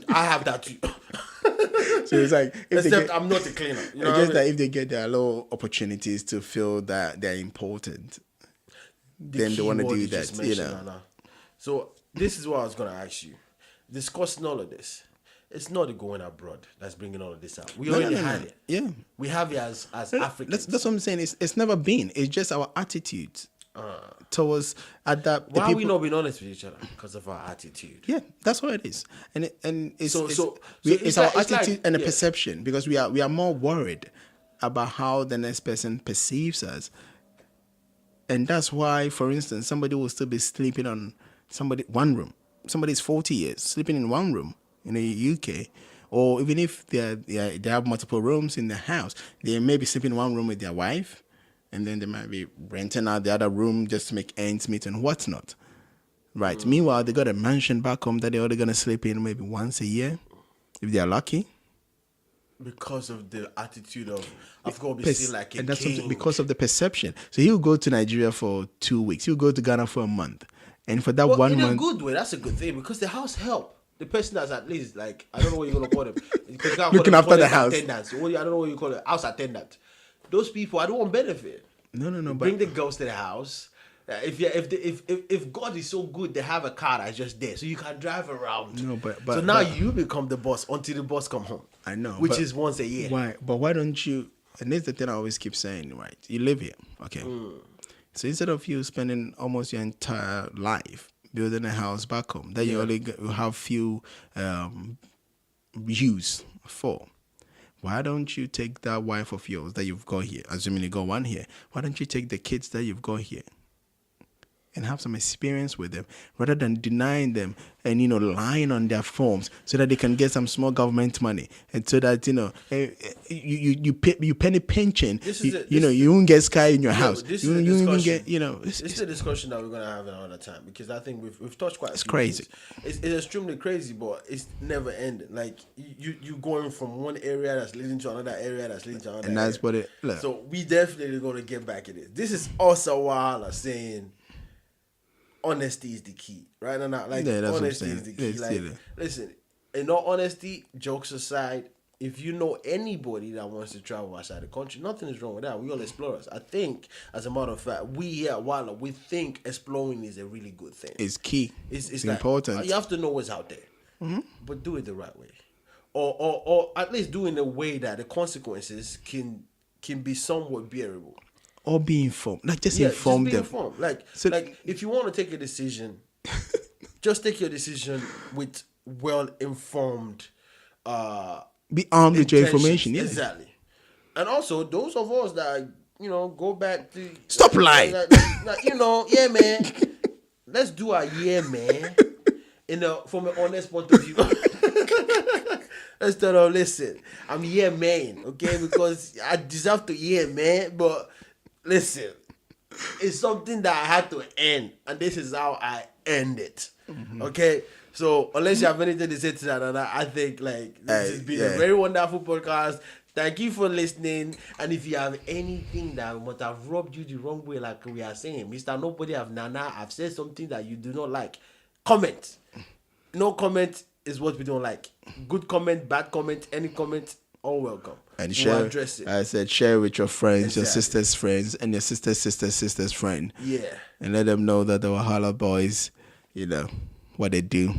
I have that too. So it's like, I'm not a cleaner. That if they get their little opportunities to feel that they're important, then they want to do that. So this is what I was going to ask you. Discussing all of this, it's not the going abroad that's bringing all of this out. We already had it. Yeah, we have it as Africans. That's what I'm saying. It's never been. It's just our attitude towards that. Why are we not being honest with each other? Because of our attitude. Yeah, that's what it is. And it's our attitude and the perception, because we are more worried about how the next person perceives us. And that's why, for instance, somebody will still be sleeping on one room. Somebody's 40 years sleeping in one room in the UK, or even if they have multiple rooms in the house, they may be sleeping in one room with their wife, and then they might be renting out the other room just to make ends meet and whatnot. Right. Mm. Meanwhile, they got a mansion back home that they're only gonna sleep in maybe once a year, if they're lucky. Because of the attitude of I've got to be seen like a and that's king. Because of the perception. So he'll go to Nigeria for 2 weeks. He'll go to Ghana for a month. And for that 1 month... in a good way, that's a good thing. Because the house help. The person that's at least, like, I don't know what you're going to call them. Looking after the house. Attendants. I don't know what you call it. House attendant. Those people, I don't want benefit. No. Bring the girls to the house. If God is so good, they have a car that's just there, so you can drive around. No, but so now you become the boss until the boss come home. I know, which is once a year. Why? But why don't you? And this is the thing I always keep saying. Right? You live here, okay? So instead of you spending almost your entire life building a house back home that you only have few use for. Why don't you take that wife of yours that you've got here, assuming you got one here? Why don't you take the kids that you've got here and have some experience with them, rather than denying them and, lying on their forms so that they can get some small government money, and so that, you penny pension, you won't get sky in your house. This is a discussion that we're going to have another time, because I think we've touched quite a few. It's crazy. It's extremely crazy, but it's never ending. Like, you going from one area that's leading to another area that's leading to another and that's area. What it... So we definitely going to get back at it. This is also Wahaala saying... honesty is the key, right? Honesty is the key. Listen, in all honesty, jokes aside, if you know anybody that wants to travel outside the country, nothing is wrong with that. We all explorers. I think, as a matter of fact, we here at Wahaala, we think exploring is a really good thing. It's key. It's like, important. You have to know what's out there, but do it the right way, or at least do it in a way that the consequences can be somewhat bearable. or be informed. Like just inform them. Informed. Like if you want to take a decision, just take your decision with well-informed. Be armed with your information. Yeah. Exactly. And also those of us that go back to stop lying. Yeah, man. Let's do our man. From an honest point of view. Let's tell them, listen, I'm man, okay? Because I deserve to man, but listen, it's something that I had to end, and this is how I end it, okay? So unless you have anything to say to that, I think this has been a very wonderful podcast. Thank you for listening. And if you have anything that might have rubbed you the wrong way, like we are saying, Mr. Nobody have Nana, I've said something that you do not like, comment. No comment is what we don't like. Good comment, bad comment, any comment, all welcome. And share. Address it. I said share with your friends, your sister's friends, and your sister's friend. Yeah. And let them know that the Wahaala Boys, what they do,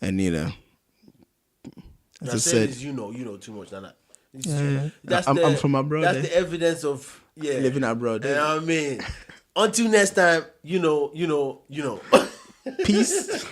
and as I said, you know too much, Nana. I'm from abroad. That's the evidence of living abroad. You know what I mean? Until next time, you know. Peace.